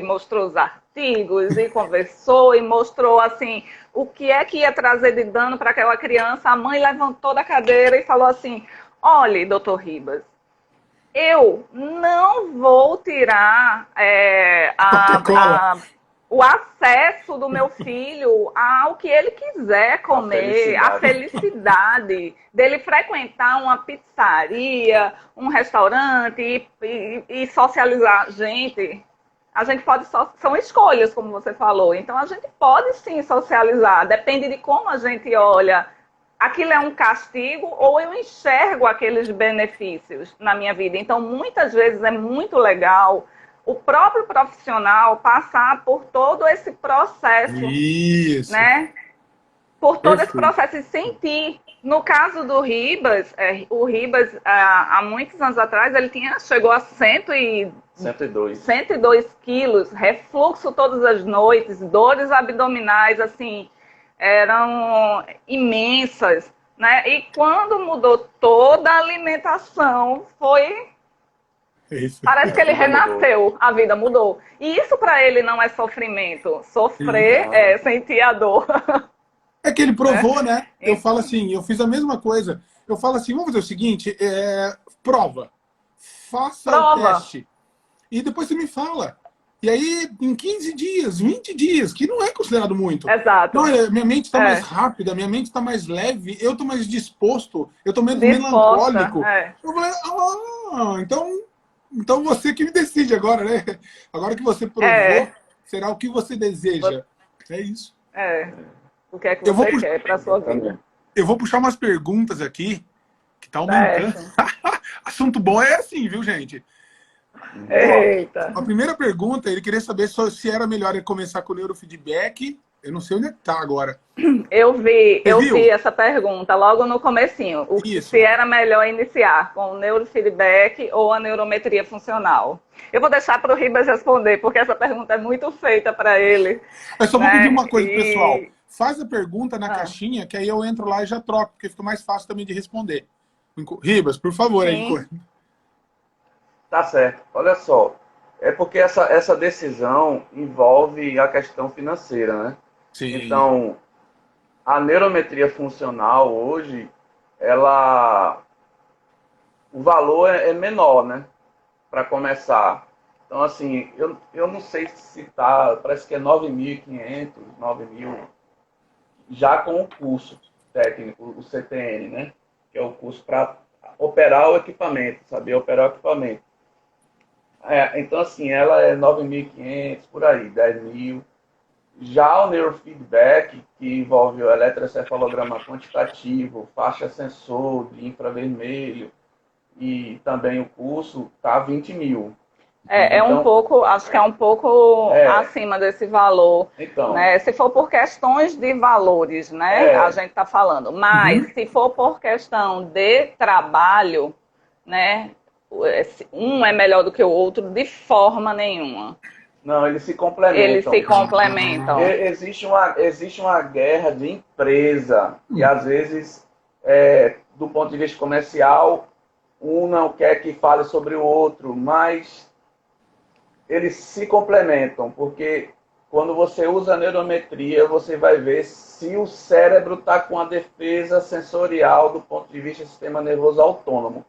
mostrou os artigos e conversou e mostrou assim o que é que ia trazer de dano para aquela criança. A mãe levantou da cadeira e falou assim: olha, doutor Ribas, eu não vou tirar o acesso do meu filho ao que ele quiser comer, a felicidade dele frequentar uma pizzaria, um restaurante e socializar. Gente, a gente pode, são escolhas, como você falou, então a gente pode sim socializar, depende de como a gente olha. Aquilo é um castigo ou eu enxergo aqueles benefícios na minha vida. Então, muitas vezes é muito legal o próprio profissional passar por todo esse processo. Isso. Né? Por todo esse processo e sentir. No caso do Ribas, o Ribas, há muitos anos atrás, ele chegou a 102 quilos, refluxo todas as noites, dores abdominais, assim, eram imensas, né? E quando mudou toda a alimentação, parece que ele renasceu, a vida mudou. E isso para ele não é sofrimento. Sofrer é sentir a dor. É que ele provou, né? Eu falo assim, eu fiz a mesma coisa. Eu falo assim, vamos fazer o seguinte, prova. Faça o teste. E depois você me fala. E aí, em 15 dias, 20 dias, que não é considerado muito. Exato. Não, minha mente está mais rápida, minha mente está mais leve, eu estou mais disposto, eu estou menos melancólico. Eu falei, então você que me decide agora, né? Agora que você provou, será o que você deseja. É isso. O que é que você quer para a sua vida. Eu vou puxar umas perguntas aqui, que tá aumentando. Assunto bom é assim, viu, gente? Eita. A primeira pergunta, ele queria saber se era melhor ele começar com o neurofeedback. Eu não sei onde é que tá agora. Eu vi essa pergunta logo no comecinho. Se era melhor iniciar com o neurofeedback ou a neurometria funcional. Eu vou deixar para o Ribas responder, porque essa pergunta é muito feita para ele. Eu só vou pedir uma coisa, pessoal. faz a pergunta na caixinha, que aí eu entro lá e já troco, porque fica mais fácil também de responder. Ribas, por favor. Aí. Tá certo. Olha só, é porque essa decisão envolve a questão financeira, né? Sim. Então, a neurometria funcional hoje, o valor é menor, né? Para começar. Então, assim, eu não sei se tá, parece que é 9.500, 9.000, já com o curso técnico, o CTN, né? Que é o curso para operar o equipamento, saber operar o equipamento. Então, assim, ela é 9.500, por aí, 10.000. Já o neurofeedback, que envolve o eletroencefalograma quantitativo, faixa sensor de infravermelho e também o curso, tá 20.000. Um pouco, acho que é um pouco acima desse valor, então, né? Se for por questões de valores, né? A gente está falando. Mas se for por questão de trabalho, né? Um é melhor do que o outro de forma nenhuma. Não, eles se complementam. Eles se complementam. Existe uma guerra de empresa e às vezes, do ponto de vista comercial, um não quer que fale sobre o outro, mas eles se complementam, porque quando você usa a neurometria, você vai ver se o cérebro está com a defesa sensorial do ponto de vista do sistema nervoso autônomo.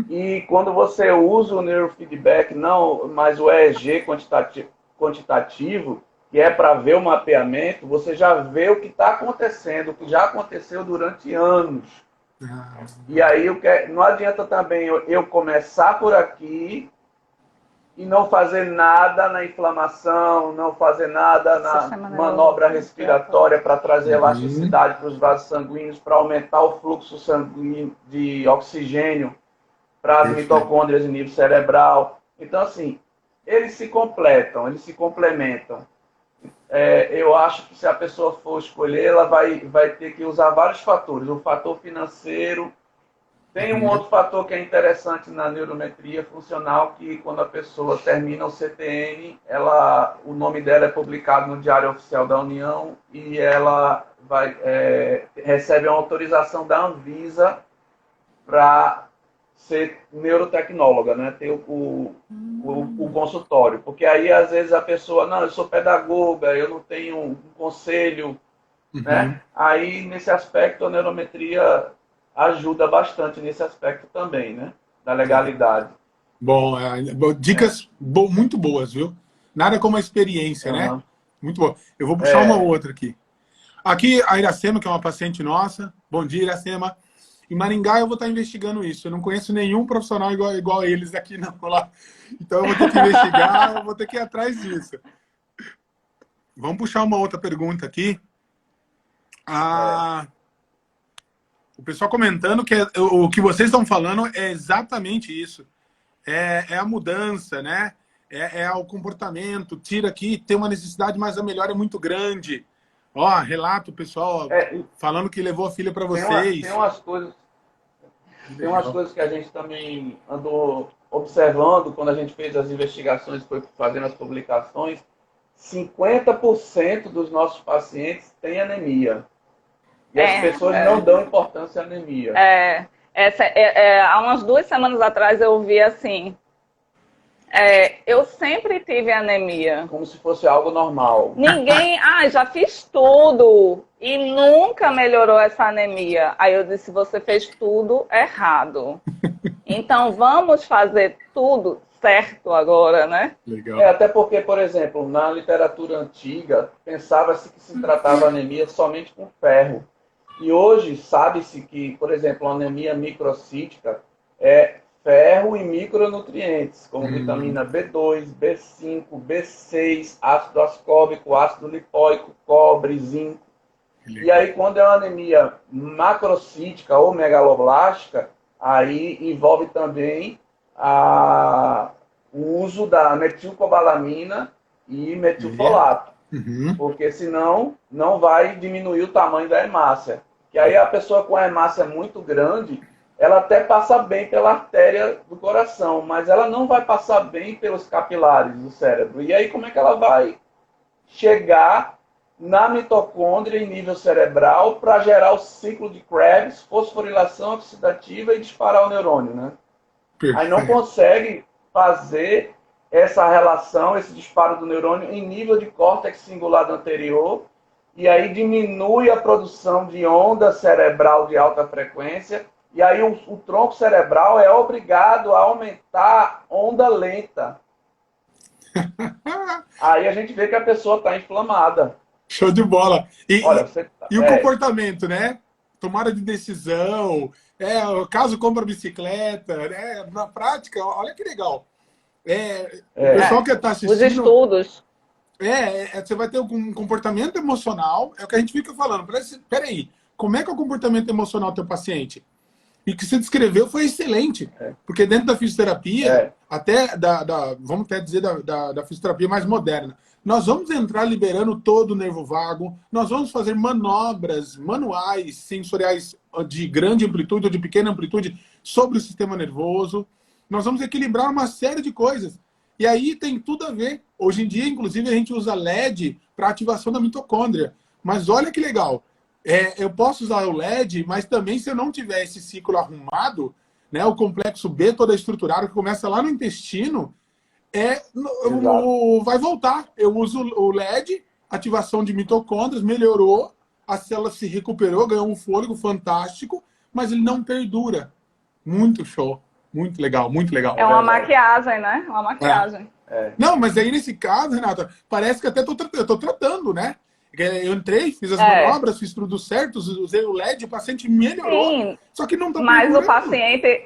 E quando você usa o neurofeedback, não, mas o EEG quantitativo, que é para ver o mapeamento, você já vê o que está acontecendo, o que já aconteceu durante anos. E aí não adianta também eu começar por aqui e não fazer nada na inflamação, não fazer nada na manobra respiratória para trazer elasticidade para os vasos sanguíneos, para aumentar o fluxo sanguíneo de oxigênio para as mitocôndrias em nível cerebral. Então, assim, eles se completam, eles se complementam. Eu acho que se a pessoa for escolher, ela vai ter que usar vários fatores. O fator financeiro. Tem um outro fator que é interessante na neurometria funcional, que quando a pessoa termina o CTN, o nome dela é publicado no Diário Oficial da União e ela recebe uma autorização da Anvisa para ser neurotecnóloga, né? Ter o consultório. Porque aí, às vezes, a pessoa, não, eu sou pedagoga, eu não tenho um conselho, né? Aí, nesse aspecto, a neurometria ajuda bastante nesse aspecto também, né? Da legalidade. Bom, dicas muito boas, viu? Nada como a experiência, né? Muito boa. Eu vou puxar uma outra aqui. Aqui, a Iracema, que é uma paciente nossa. Bom dia, Iracema. Em Maringá, eu vou estar investigando isso. Eu não conheço nenhum profissional igual a eles aqui, não. Lá. Então, eu vou ter que investigar, eu vou ter que ir atrás disso. Vamos puxar uma outra pergunta aqui. O pessoal comentando que o que vocês estão falando é exatamente isso. É a mudança, né? É o comportamento. Tira aqui, tem uma necessidade, mas a melhora é muito grande. Ó, relato, pessoal, falando que levou a filha para vocês. Tem umas coisas que a gente também andou observando quando a gente fez as investigações, foi fazendo as publicações. 50% dos nossos pacientes têm anemia. E as pessoas não dão importância à anemia. Há umas 2 semanas atrás eu vi assim, eu sempre tive anemia. Como se fosse algo normal. Ninguém, já fiz tudo e nunca melhorou essa anemia. Aí eu disse, você fez tudo errado. Então vamos fazer tudo certo agora, né? Legal. Até porque, por exemplo, na literatura antiga, pensava-se que se tratava anemia somente com ferro. E hoje sabe-se que, por exemplo, a anemia microcítica é ferro e micronutrientes, como vitamina B2, B5, B6, ácido ascórbico, ácido lipóico, cobre, zinco. E aí, quando é uma anemia macrocítica ou megaloblástica, aí envolve também o uso da metilcobalamina e metilfolato. Porque senão não vai diminuir o tamanho da hemácia. Que aí a pessoa com a hemácia muito grande, ela até passa bem pela artéria do coração, mas ela não vai passar bem pelos capilares do cérebro. E aí como é que ela vai chegar na mitocôndria em nível cerebral para gerar o ciclo de Krebs, fosforilação oxidativa e disparar o neurônio, né? Aí não consegue fazer essa relação, esse disparo do neurônio em nível de córtex cingulado anterior, e aí diminui a produção de onda cerebral de alta frequência, e aí o tronco cerebral é obrigado a aumentar onda lenta. Aí a gente vê que a pessoa está inflamada. Show de bola. Olha, E o comportamento, né? Tomada de decisão, o caso compra bicicleta, né? Na prática, olha que legal. O pessoal que está assistindo... Os estudos. Você vai ter um comportamento emocional, é o que a gente fica falando. Peraí, como é que é o comportamento emocional do teu paciente? E o que você descreveu foi excelente. Porque dentro da fisioterapia, vamos até dizer da fisioterapia mais moderna, nós vamos entrar liberando todo o nervo vago, nós vamos fazer manobras manuais, sensoriais de grande amplitude ou de pequena amplitude sobre o sistema nervoso. Nós vamos equilibrar uma série de coisas. E aí tem tudo a ver. Hoje em dia, inclusive, a gente usa LED para ativação da mitocôndria. Mas olha que legal. Eu posso usar o LED, mas também se eu não tiver esse ciclo arrumado, né, o complexo B todo estruturado, que começa lá no intestino, vai voltar. Eu uso o LED, ativação de mitocôndrias, melhorou, a célula se recuperou, ganhou um fôlego fantástico, mas ele não perdura. Muito show. Muito legal, muito legal. É uma maquiagem, né? Uma maquiagem. Não, mas aí nesse caso, Renata, parece que até eu tô tratando, né? Eu entrei, fiz as manobras, fiz tudo certo, usei o LED, o paciente melhorou. Sim, só que não tá mas o paciente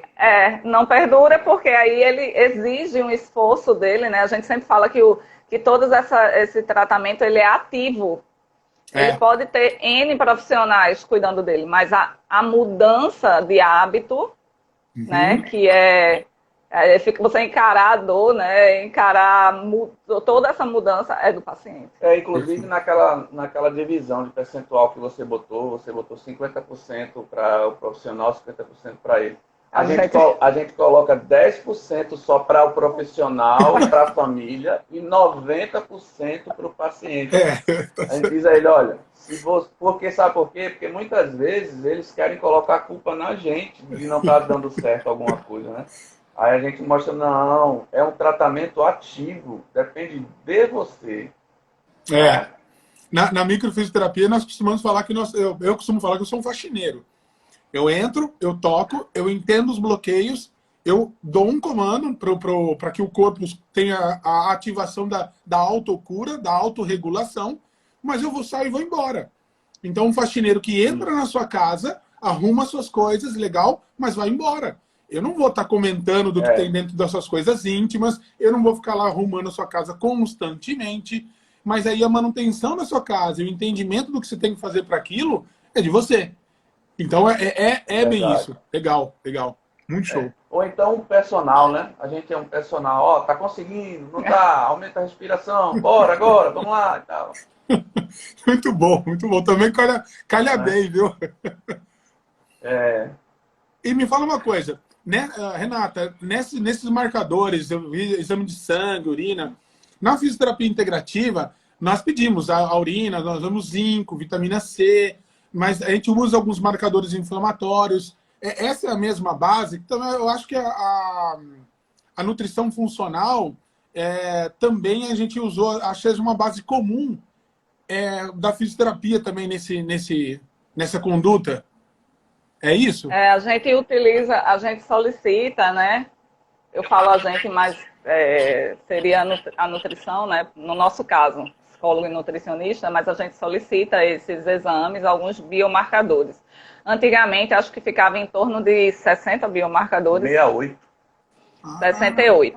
não perdura porque aí ele exige um esforço dele, né? A gente sempre fala que todo esse tratamento ele é ativo. Ele pode ter N profissionais cuidando dele, mas a mudança de hábito, né? Que você encarar a dor, né? Encarar toda essa mudança é do paciente. Inclusive naquela divisão de percentual que você botou 50% para o profissional, 50% para ele. A gente coloca 10% só para o profissional, para a família, e 90% para o paciente. A gente diz a ele, olha, sabe por quê? Porque muitas vezes eles querem colocar a culpa na gente de não estar dando certo alguma coisa, né? Aí a gente mostra, não, é um tratamento ativo, depende de você. Na microfisioterapia nós costumamos falar que eu costumo falar que eu sou um faxineiro. Eu entro, eu toco, eu entendo os bloqueios, eu dou um comando para que o corpo tenha a ativação da autocura, da autorregulação, mas eu vou sair e vou embora. Então, um faxineiro que entra na sua casa, arruma suas coisas, legal, mas vai embora. Eu não vou estar comentando do que tem dentro das suas coisas íntimas, eu não vou ficar lá arrumando a sua casa constantemente, mas aí a manutenção da sua casa e o entendimento do que você tem que fazer para aquilo é de você. Então, bem isso. Legal, legal. Muito show. Ou então um personal, né? A gente é um personal, tá conseguindo, não tá, aumenta a respiração, bora agora, vamos lá e tal. Muito bom, muito bom. Também calha bem, viu? E me fala uma coisa, né, Renata, nesses marcadores, eu vi exame de sangue, urina, na fisioterapia integrativa, nós pedimos a urina, nós damos zinco, vitamina C, mas a gente usa alguns marcadores inflamatórios. Essa é a mesma base. Então, eu acho que a nutrição funcional também a gente usou, acho que é uma base comum da fisioterapia também nessa conduta. É isso? A gente utiliza, a gente solicita, né? Eu falo a gente, mas seria a nutrição, né? No nosso caso, psicólogo e nutricionista, mas a gente solicita esses exames, alguns biomarcadores. Antigamente, acho que ficava em torno de 60 biomarcadores. 68. 68.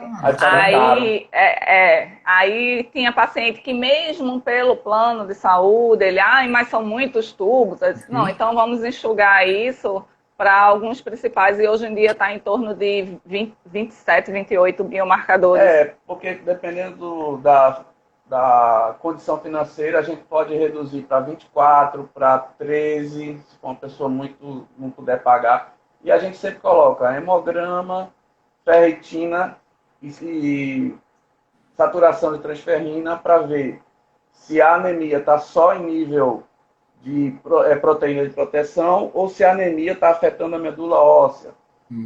Aí tinha paciente que mesmo pelo plano de saúde, ele, mas são muitos tubos. Eu disse, não, então vamos enxugar isso para alguns principais, e hoje em dia está em torno de 27, 28 biomarcadores. Porque dependendo da condição financeira, a gente pode reduzir para 24, para 13, se for uma pessoa não puder pagar. E a gente sempre coloca hemograma, ferritina e saturação de transferrina para ver se a anemia está só em nível de proteína de proteção ou se a anemia está afetando a medula óssea.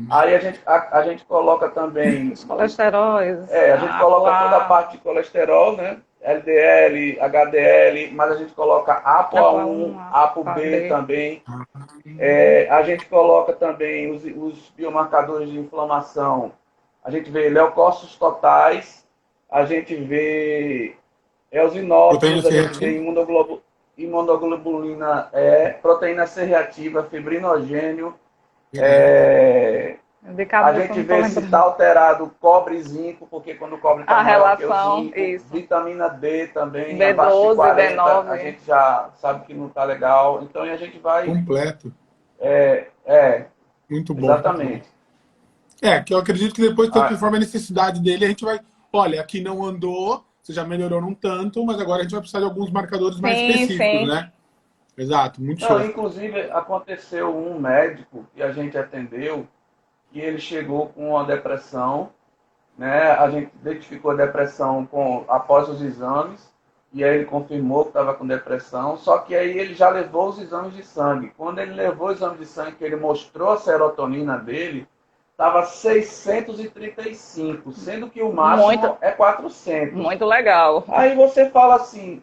Aí a gente coloca também... Os colesteróis. A gente coloca toda a parte de colesterol, né? LDL, HDL, mas a gente coloca ApoA1, ApoB também. A gente coloca também os biomarcadores de inflamação. A gente vê leucócitos totais, a gente vê eosinófilos, a gente vê imunoglobulina, proteína C reativa, fibrinogênio. A gente vê se está alterado cobre e zinco, porque quando o cobre está maior que o zinco, isso. Vitamina D também, B12, abaixo de 40, B9. a gente já sabe que não está legal. Então a gente vai... Completo. Muito bom. Exatamente. Que eu acredito que depois, conforme a necessidade dele, a gente vai... Olha, aqui não andou, você já melhorou um tanto, mas agora a gente vai precisar de alguns marcadores mais específicos, né? Exato, muito show. Inclusive, aconteceu um médico que a gente atendeu, que ele chegou com uma depressão, né? A gente identificou a depressão após os exames, e aí ele confirmou que estava com depressão, só que aí ele já levou os exames de sangue. Quando ele levou o exame de sangue, que ele mostrou a serotonina dele, estava 635, sendo que o máximo é 400. Muito legal. Aí você fala assim,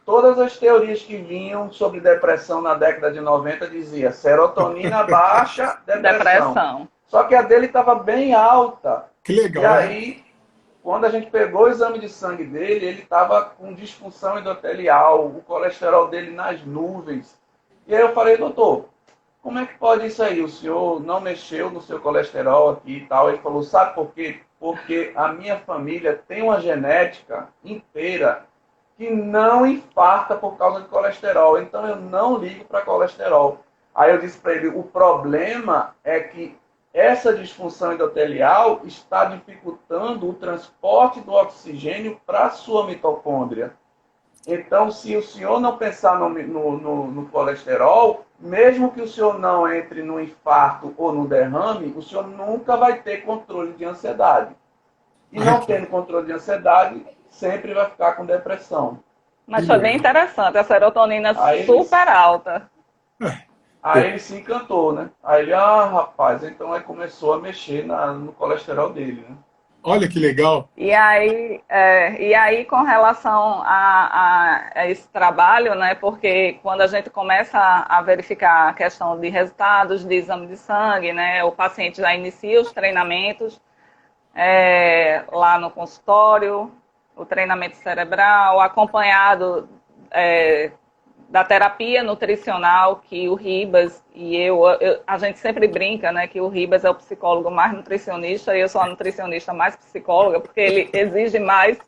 todas as teorias que vinham sobre depressão na década de 90 dizia serotonina baixa, depressão. Só que a dele estava bem alta. Que legal. E aí, quando a gente pegou o exame de sangue dele, ele estava com disfunção endotelial, o colesterol dele nas nuvens. E aí eu falei, doutor, como é que pode isso aí? O senhor não mexeu no seu colesterol aqui e tal. Ele falou, sabe por quê? Porque a minha família tem uma genética inteira que não infarta por causa de colesterol. Então eu não ligo para colesterol. Aí eu disse para ele, o problema é que essa disfunção endotelial está dificultando o transporte do oxigênio para a sua mitocôndria. Então, se o senhor não pensar no colesterol, mesmo que o senhor não entre no infarto ou no derrame, o senhor nunca vai ter controle de ansiedade. E não tendo controle de ansiedade, sempre vai ficar com depressão. Mas foi bem interessante, a serotonina super alta. Aí ele se encantou, né? Aí ele, rapaz, então aí começou a mexer no colesterol dele, né? Olha que legal. E aí com relação a esse trabalho, né? Porque quando a gente começa a verificar a questão de resultados de exame de sangue, né? O paciente já inicia os treinamentos lá no consultório, o treinamento cerebral, acompanhado da terapia nutricional, que o Ribas e a gente sempre brinca, né, que o Ribas é o psicólogo mais nutricionista e eu sou a nutricionista mais psicóloga, porque ele exige mais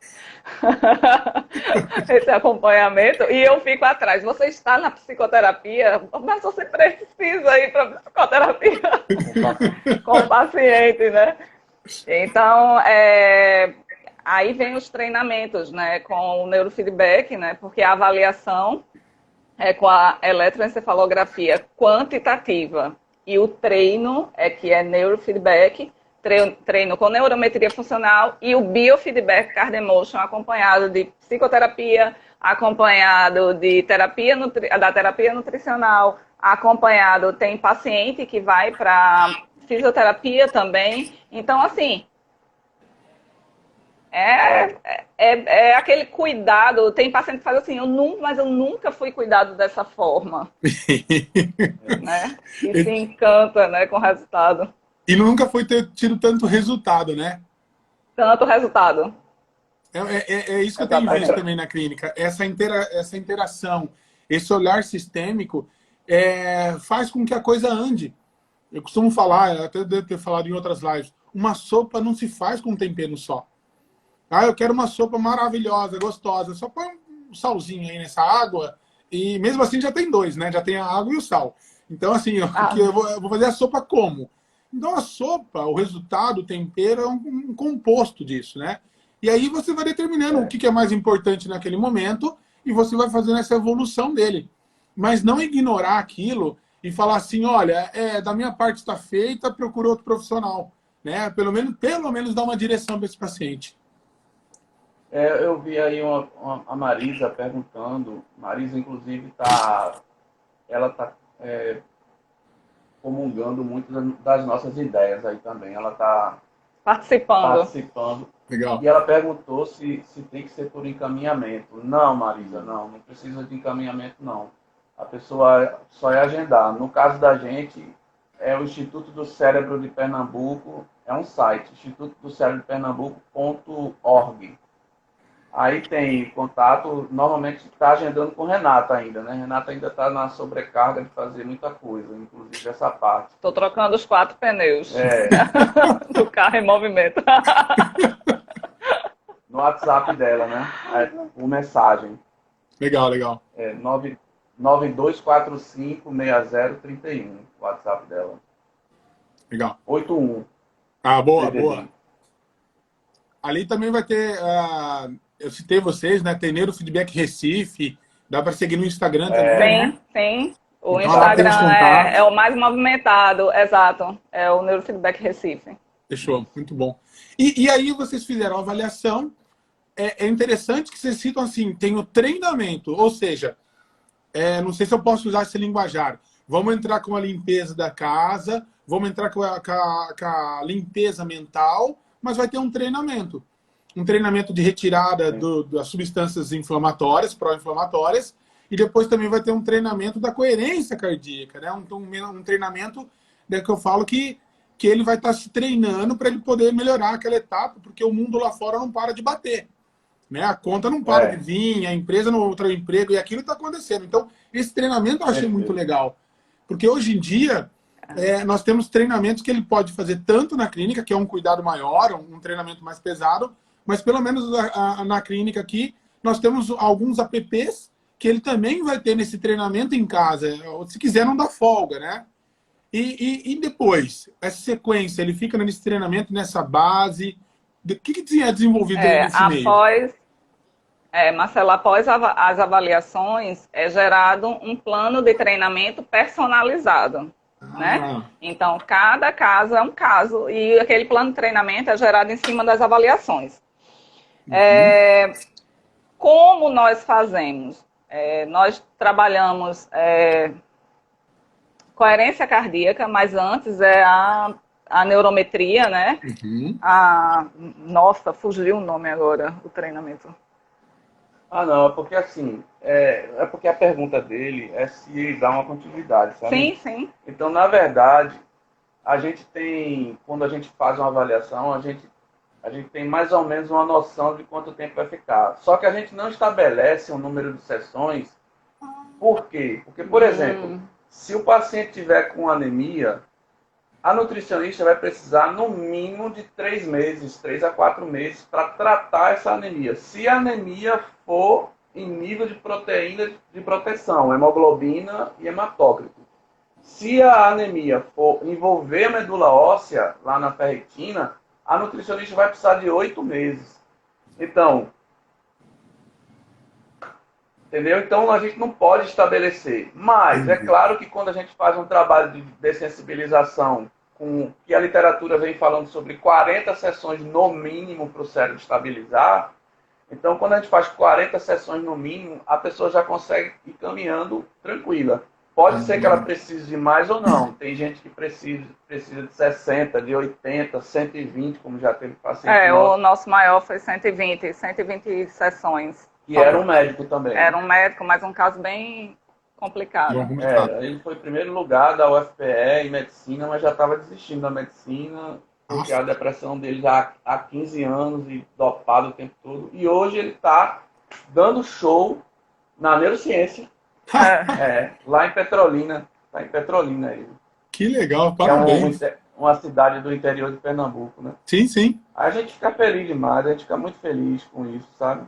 esse acompanhamento, e eu fico atrás. Você está na psicoterapia, mas você precisa ir para a psicoterapia com o paciente, né? Então, aí vem os treinamentos, né, com o neurofeedback, né, porque a avaliação com a eletroencefalografia quantitativa. E o treino que é neurofeedback, treino com neurometria funcional e o biofeedback cardioemotion acompanhado de psicoterapia, acompanhado de da terapia nutricional, acompanhado, tem paciente que vai para fisioterapia também. Então, assim, é aquele cuidado. Tem paciente que faz assim, mas eu nunca fui cuidado dessa forma. Né? E se encanta, né, com o resultado. E nunca foi ter tido tanto resultado, né? Tanto resultado. É isso que eu tenho visto também na clínica. Essa interação, esse olhar sistêmico faz com que a coisa ande. Eu costumo falar, até devo ter falado em outras lives, uma sopa não se faz com um tempero só. Eu quero uma sopa maravilhosa, gostosa. Só põe um salzinho aí nessa água e mesmo assim já tem dois, né? Já tem a água e o sal. Então, assim, eu vou fazer a sopa como? Então, a sopa, o resultado, o tempero é um composto disso, né? E aí você vai determinando o que é mais importante naquele momento e você vai fazendo essa evolução dele. Mas não ignorar aquilo e falar assim, olha, da minha parte está feita, procura outro profissional, né? Pelo menos dar uma direção para esse paciente. Eu vi aí a Marisa perguntando. Marisa, inclusive, ela está comungando muito das nossas ideias aí também. Ela está participando. Legal. E ela perguntou se tem que ser por encaminhamento. Não, Marisa, não precisa de encaminhamento, não. A pessoa só é agendar. No caso da gente, é o Instituto do Cérebro de Pernambuco, é um site, institutodocérebropernambuco.org. Aí tem contato, normalmente está agendando com Renata ainda, né? Renata ainda está na sobrecarga de fazer muita coisa, inclusive essa parte. Estou trocando os 4 pneus do carro em movimento. No WhatsApp dela, né? Por mensagem. Legal, legal. 92456031, o WhatsApp dela. Legal. 81. Ah, boa, DDD. boa. Ali também vai ter, eu citei vocês, né? Tem Neurofeedback Recife, dá para seguir no Instagram também, né? Sim. O Então, lá tem os Instagram contatos. é o mais movimentado, exato. É o Neurofeedback Recife. Fechou, muito bom. E aí vocês fizeram a avaliação. É interessante que vocês citam assim, tem o treinamento, ou seja, não sei se eu posso usar esse linguajar. Vamos entrar com a limpeza da casa, vamos entrar com a limpeza mental, mas vai ter um treinamento. Um treinamento de retirada das substâncias inflamatórias, pró-inflamatórias, e depois também vai ter um treinamento da coerência cardíaca, né? Um treinamento que eu falo que ele vai estar se treinando para ele poder melhorar aquela etapa, porque o mundo lá fora não para de bater. Né? A conta não para de vir, a empresa não outro emprego, e aquilo está acontecendo. Então, esse treinamento eu achei muito legal. Porque hoje em dia, nós temos treinamentos que ele pode fazer tanto na clínica, que é um cuidado maior, um treinamento mais pesado, mas pelo menos na clínica aqui, nós temos alguns apps que ele também vai ter nesse treinamento em casa. Se quiser, não dá folga, né? E depois, essa sequência, ele fica nesse treinamento, nessa base. O que é desenvolvido nesse meio? Marcelo, após as avaliações, é gerado um plano de treinamento personalizado. Né? Então, cada caso é um caso, e aquele plano de treinamento é gerado em cima das avaliações. Como nós fazemos? Nós trabalhamos coerência cardíaca, mas antes a neurometria, né? Nossa, fugiu o nome agora, o treinamento. Não, é porque assim, porque a pergunta dele é se dá uma continuidade, sabe? Sim. Então, na verdade, a gente tem, quando a gente faz uma avaliação, a gente tem mais ou menos uma noção de quanto tempo vai ficar. Só que a gente não estabelece um número de sessões. Por quê? Porque, por exemplo, se o paciente tiver com anemia, a nutricionista vai precisar, no mínimo, de 3 a 4 meses para tratar essa anemia. Se a anemia for em nível de proteína de proteção, hemoglobina e hematócrito. Se a anemia for envolver a medula óssea, lá na ferritina, a nutricionista vai precisar de 8 meses. Então, entendeu? Então, a gente não pode estabelecer. Mas, é claro que quando a gente faz um trabalho de dessensibilização, que a literatura vem falando sobre 40 sessões no mínimo para o cérebro estabilizar, então, quando a gente faz 40 sessões no mínimo, a pessoa já consegue ir caminhando tranquila. Pode ser que ela precise de mais ou não. Tem gente que precisa de 60, de 80, 120, como já teve paciente nosso. O nosso maior foi 120 sessões. E era um médico também. Era um médico, mas um caso bem complicado. Ele foi em primeiro lugar da UFPE em medicina, mas já estava desistindo da medicina, porque a depressão dele já há 15 anos e dopado o tempo todo. E hoje ele está dando show na neurociência, lá em Petrolina. Está em Petrolina ele. Que legal, parabéns. É uma cidade do interior de Pernambuco, né? Sim. A gente fica feliz demais, a gente fica muito feliz com isso, sabe?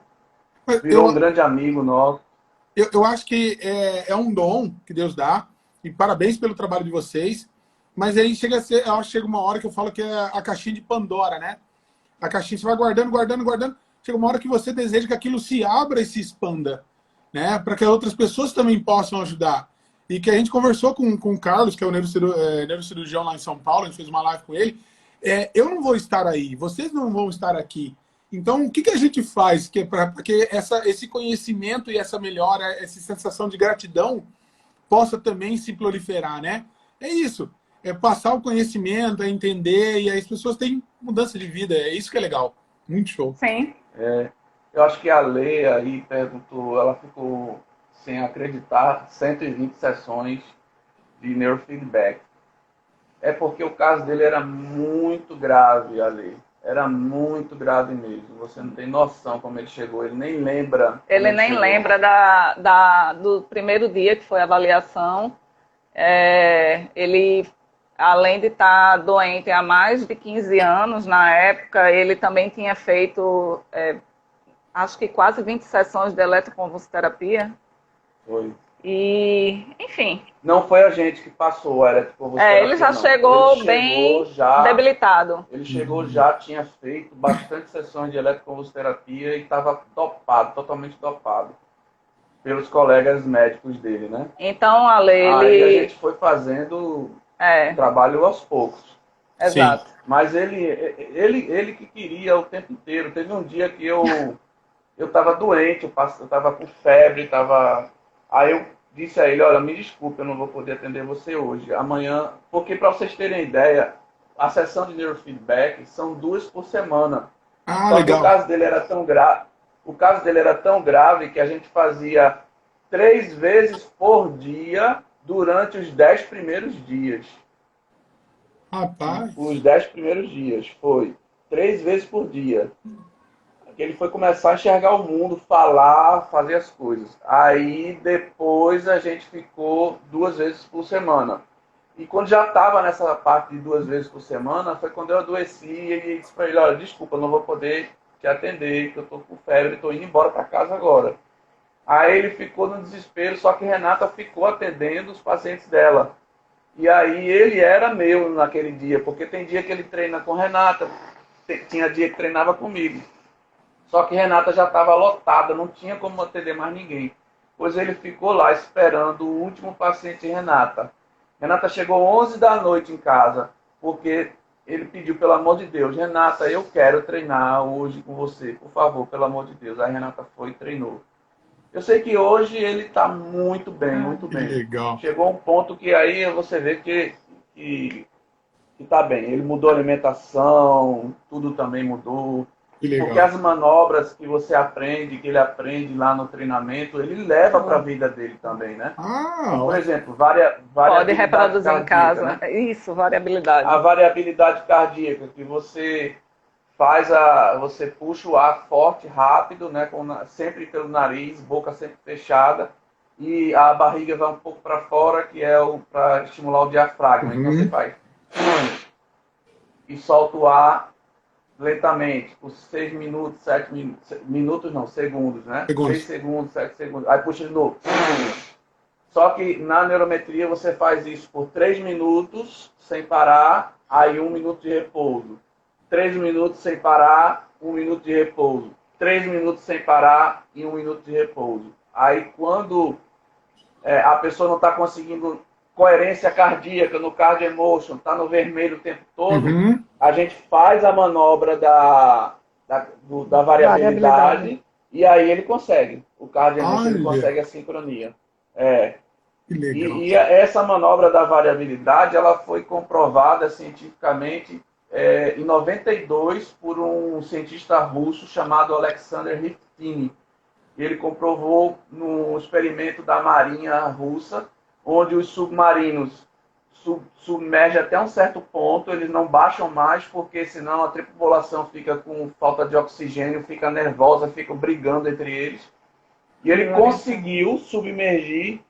Virou um grande amigo nosso. Eu acho que é um dom que Deus dá, e parabéns pelo trabalho de vocês, mas aí chega uma hora que eu falo que é a caixinha de Pandora, né? A caixinha, você vai guardando, chega uma hora que você deseja que aquilo se abra e se expanda, né? Para que outras pessoas também possam ajudar. E que a gente conversou com o Carlos, que é o neurocirurgião lá em São Paulo, a gente fez uma live com ele. Eu não vou estar aí, vocês não vão estar aqui. Então, o que, que a gente faz para que esse conhecimento e essa melhora, essa sensação de gratidão possa também se proliferar, né? É isso. É passar o conhecimento, é entender, e aí as pessoas têm mudança de vida. É isso que é legal. Muito show. Sim. Eu acho que a Lei aí perguntou, ela ficou sem acreditar, 120 sessões de neurofeedback. É porque o caso dele era muito grave, a Lei. Era muito grave mesmo. Você não tem noção como ele chegou. Ele nem lembra. Ele nem chegou. lembra do primeiro dia que foi a avaliação. Ele, além de estar doente há mais de 15 anos, na época, ele também tinha feito, acho que quase 20 sessões de eletroconvulsoterapia. Foi. E, enfim. Não foi a gente que passou a eletroconvulsoterapia. Ele já chegou bem debilitado. Ele chegou já, tinha feito bastante sessões de eletroconvulsoterapia e estava dopado, totalmente dopado. Pelos colegas médicos dele, né? Então, Aí a gente foi fazendo trabalho aos poucos. Exato. Sim. Mas ele que queria o tempo inteiro. Teve um dia que eu estava doente, eu estava com febre, aí eu disse a ele, olha, me desculpe, eu não vou poder atender você hoje. Amanhã, porque para vocês terem ideia, a sessão de neurofeedback são 2 por semana. Só legal. Que o caso dele era tão grave. O caso dele era tão grave que a gente fazia 3 vezes por dia durante os 10 primeiros dias. Rapaz. Os 10 primeiros dias. Foi 3 vezes por dia. Ele foi começar a enxergar o mundo, falar, fazer as coisas. Aí depois a gente ficou 2 vezes por semana. E quando já estava nessa parte de 2 vezes por semana, foi quando eu adoeci e ele disse para ele, olha, desculpa, eu não vou poder te atender, que eu estou com febre, estou indo embora para casa agora. Aí ele ficou no desespero, só que Renata ficou atendendo os pacientes dela. E aí ele era meu naquele dia, porque tem dia que ele treina com Renata, tinha dia que treinava comigo. Só que Renata já estava lotada, não tinha como atender mais ninguém. Pois ele ficou lá esperando o último paciente de Renata. Renata chegou 11 da noite em casa, porque ele pediu, pelo amor de Deus, Renata, eu quero treinar hoje com você, por favor, pelo amor de Deus. Aí Renata foi e treinou. Eu sei que hoje ele está muito bem, muito bem. Legal. Chegou a um ponto que aí você vê que está bem. Ele mudou a alimentação, tudo também mudou. Porque as manobras que você aprende, que ele aprende lá no treinamento, ele leva para a vida dele também, né? Por exemplo, pode reproduzir em casa, né? Isso, variabilidade. A variabilidade cardíaca, que você você puxa o ar forte, rápido, né? Sempre pelo nariz, boca sempre fechada, e a barriga vai um pouco para fora, que é para estimular o diafragma. Então você faz e solta o ar lentamente, por 6 minutos, 7 minutos, não, segundos, né? 6 segundos, 7 segundos. Aí puxa de novo. Só que na neurometria você faz isso por 3 minutos, sem parar, aí 1 minuto de repouso. 3 minutos sem parar, 1 minuto de repouso. 3 minutos sem parar e 1 minuto de repouso. Aí quando a pessoa não está conseguindo coerência cardíaca no cardio emotion, está no vermelho o tempo todo, a gente faz a manobra da variabilidade e aí ele consegue. O cardio emotion ele consegue a sincronia. E essa manobra da variabilidade ela foi comprovada cientificamente em 92 por um cientista russo chamado Alexander Rivtini. Ele comprovou num experimento da Marinha Russa, onde os submarinos submergem até um certo ponto, eles não baixam mais, porque senão a tripulação fica com falta de oxigênio, fica nervosa, fica brigando entre eles. E ele conseguiu submergir,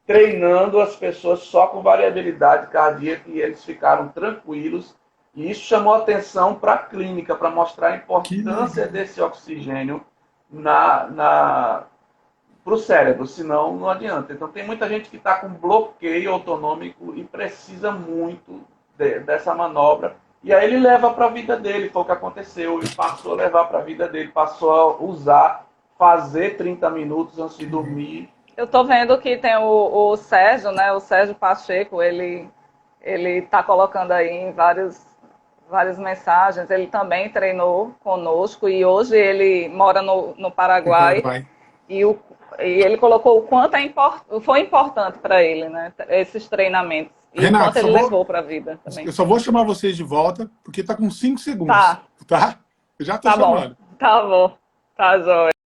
treinando as pessoas só com variabilidade cardíaca, e eles ficaram tranquilos. E isso chamou atenção para a clínica, para mostrar a importância desse oxigênio para o cérebro, senão não adianta. Então tem muita gente que está com bloqueio autonômico e precisa muito dessa manobra. E aí ele leva para a vida dele, foi o que aconteceu. Ele passou a levar para a vida dele, passou a usar, fazer 30 minutos antes de dormir. Eu estou vendo que tem o Sérgio, né? O Sérgio Pacheco, ele está colocando aí em vários várias mensagens. Ele também treinou conosco e hoje ele mora no Paraguai. E ele colocou o quanto foi importante para ele, né? Esses treinamentos. E Renato, o quanto ele levou para a vida também. Eu só vou chamar vocês de volta, porque tá com 5 segundos. Tá? Eu já tô chamando. Bom, tá bom. Tá, jóia.